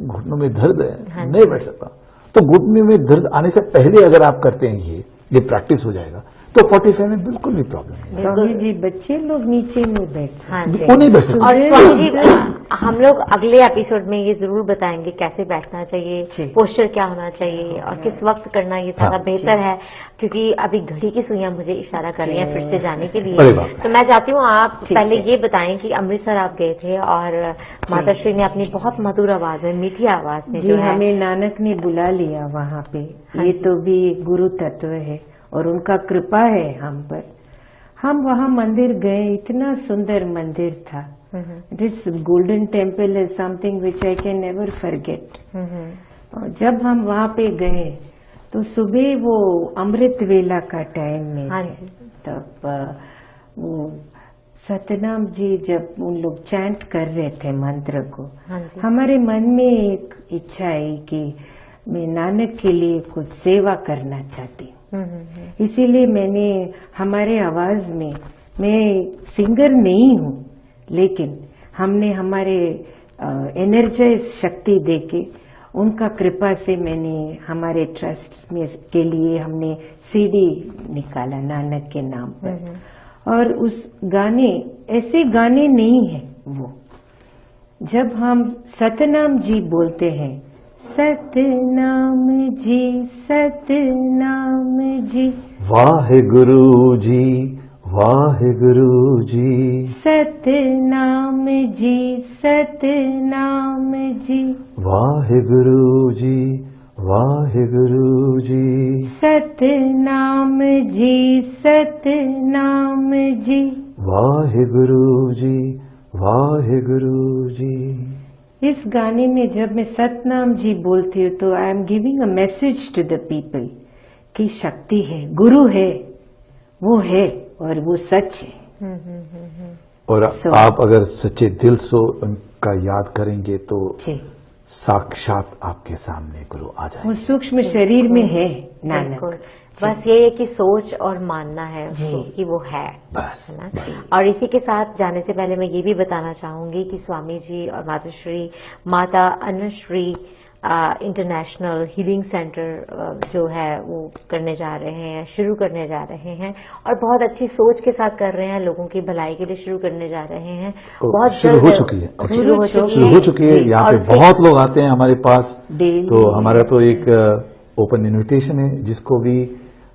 घुटनों में दर्द है, नहीं बैठ सकता। तो घुटने में दर्द आने से पहले अगर आप करते हैं ये प्रैक्टिस हो जाएगा, तो 45 में बिल्कुल भी प्रॉब्लम नहीं। स्वामी जी बच्चे लोग नीचे में बैठ सकते हाँ जी। वो नहीं बैठ सकते। और स्वामी जी, हम लोग अगले एपिसोड में ये जरूर बताएंगे कैसे बैठना चाहिए, पोस्चर क्या होना चाहिए और किस वक्त करना, ये सारा बेहतर है। क्योंकि अभी घड़ी की सुइयां मुझे इशारा कर रही हैं फिर से जाने के अरे लिए। बाप रे। तो मैं चाहती हूँ आप पहले ये बताएं कि अमृतसर आप गए थे और माताश्री ने अपनी बहुत मधुर आवाज में, मीठी आवाज में जी, जो है, हमें नानक ने बुला लिया वहाँ पे। ये तो भी गुरु तत्व है और उनका कृपा है हम पर। हम वहाँ मंदिर गए, इतना सुंदर मंदिर था। This golden temple is something which I can never forget. और जब हम वहाँ पे गए तो सुबह वो अमृत वेला का टाइम में हाँ थे। जी। तब वो सतनाम जी जब उन लोग चैंट कर रहे थे मंत्र को, हाँ जी। हमारे मन में एक इच्छा आई कि मैं नानक के लिए कुछ सेवा करना चाहती हूँ। इसीलिए मैंने हमारे आवाज में, मैं सिंगर नहीं हूँ, लेकिन हमने हमारे एनर्जाइज शक्ति देके उनका कृपा से मैंने हमारे ट्रस्ट में के लिए हमने सीडी निकाला नानक के नाम पर। और उस गाने, ऐसे गाने नहीं है वो, जब हम सतनाम जी बोलते हैं, सतनाम जी सतनाम जी, वाहेगुरु जी वाहेगुरु जी, सतनाम जी सतनाम जी, वाहेगुरु जी वाहेगुरु जी, सतनाम जी सतनाम जी। वाहेगुरु जी वाहेगुरु जी। इस गाने में जब मैं सतनाम जी बोलती हूँ तो I am giving a message to the people कि शक्ति है, गुरु है, वो है और वो सच है। और So- आप अगर सच्चे दिल से उनका याद करेंगे तो जी, साक्षात आपके सामने गुरु आ वो जाएंगे। सूक्ष्म शरीर में है नानक। बिल्कुल। बस ये है कि सोच और मानना है उसको जी। कि वो है बस, है ना। और इसी के साथ जाने से पहले मैं ये भी बताना चाहूंगी कि स्वामी जी और माताश्री, माता अनुश्री इंटरनेशनल हीलिंग सेंटर जो है वो करने जा रहे हैं, शुरू करने जा रहे हैं, और बहुत अच्छी सोच के साथ कर रहे हैं, लोगों की भलाई के लिए शुरू करने जा रहे हैं। बहुत शुरू हो चुकी है, शुरू हो चुकी है। यहाँ पे बहुत लोग आते हैं हमारे पास, तो हमारा तो एक ओपन इन्विटेशन है, जिसको भी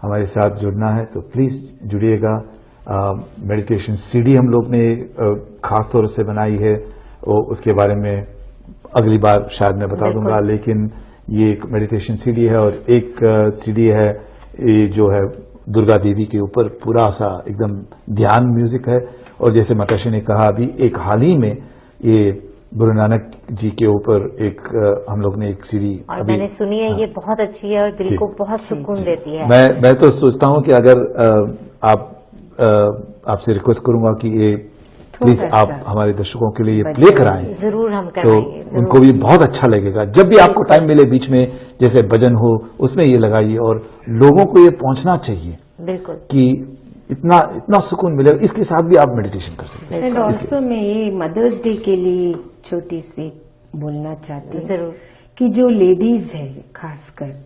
हमारे साथ जुड़ना है तो प्लीज जुड़िएगा। मेडिटेशन सीडी हम लोग ने खास तौर से बनाई है, और उसके बारे में अगली बार शायद मैं बता दूंगा, लेकिन ये एक मेडिटेशन सीडी है, और एक सीडी है ये जो है दुर्गा देवी के ऊपर पूरा सा एकदम ध्यान म्यूजिक है। और जैसे माताश्री ने कहा अभी एक हाल ही में ये गुरु नानक जी के ऊपर एक हम लोग ने एक सीडी और मैंने सुनी है, ये बहुत अच्छी है और दिल को बहुत सुकून देती है। मैं तो सोचता हूँ कि अगर आपसे रिक्वेस्ट करूंगा कि ये प्लीज आप हमारे दर्शकों के लिए प्ले कराएं, जरूर हम तो कराएंगे, उनको भी बहुत अच्छा लगेगा। जब भी आपको टाइम मिले बीच में, जैसे भजन हो उसमें ये लगाइए, और लोगों को ये पहुंचना चाहिए बिल्कुल कि इतना सुकून मिलेगा। इसके साथ भी आप मेडिटेशन कर सकते हैं। एंड ऑल्सो मैं ये मदर्स डे के लिए छोटी सी बोलना चाहती हूँ जरूर कि जो लेडीज है खासकर,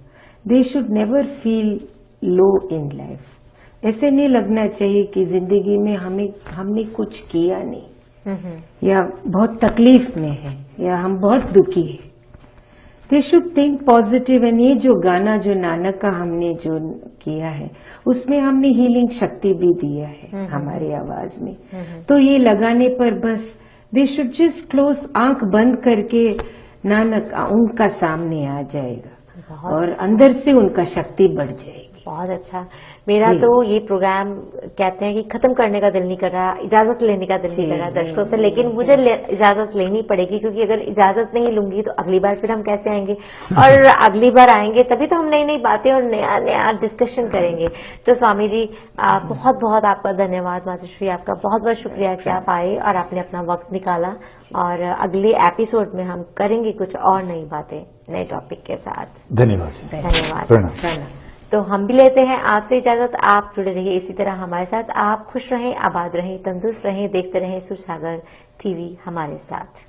they should never feel low in life. ऐसे नहीं लगना चाहिए कि जिंदगी में हमने कुछ किया नहीं, या बहुत तकलीफ में है, या हम बहुत दुखी है। They should think positive. And ये जो गाना जो नानक का हमने जो किया है, उसमें हमने हीलिंग शक्ति भी दिया है हमारी आवाज में। तो ये लगाने पर बस दे शुड जस्ट क्लोज, आंख बंद करके नानक उनका सामने आ जाएगा, और अंदर से उनका शक्ति बढ़ जाएगी। बहुत अच्छा। मेरा तो ये प्रोग्राम कहते हैं कि खत्म करने का दिल नहीं कर रहा, इजाजत लेने का दिल नहीं कर रहा दर्शकों से, लेकिन मुझे इजाजत लेनी पड़ेगी, क्योंकि अगर इजाजत नहीं लूंगी तो अगली बार फिर हम कैसे आएंगे, और अगली बार आएंगे तभी तो हम नई नई बातें और नया डिस्कशन करेंगे। तो स्वामी जी बहुत बहुत आपका धन्यवाद। माताश्री आपका बहुत बहुत शुक्रिया कि आप आए और आपने अपना वक्त निकाला, और अगले एपिसोड में हम करेंगे कुछ और नई बातें नए टॉपिक के साथ। धन्यवाद। प्रणाम। तो हम भी लेते हैं आपसे इजाजत। आप जुड़े रहिए इसी तरह हमारे साथ। आप खुश रहें, आबाद रहें, तंदुरुस्त रहें, देखते रहें सुरसागर टीवी हमारे साथ।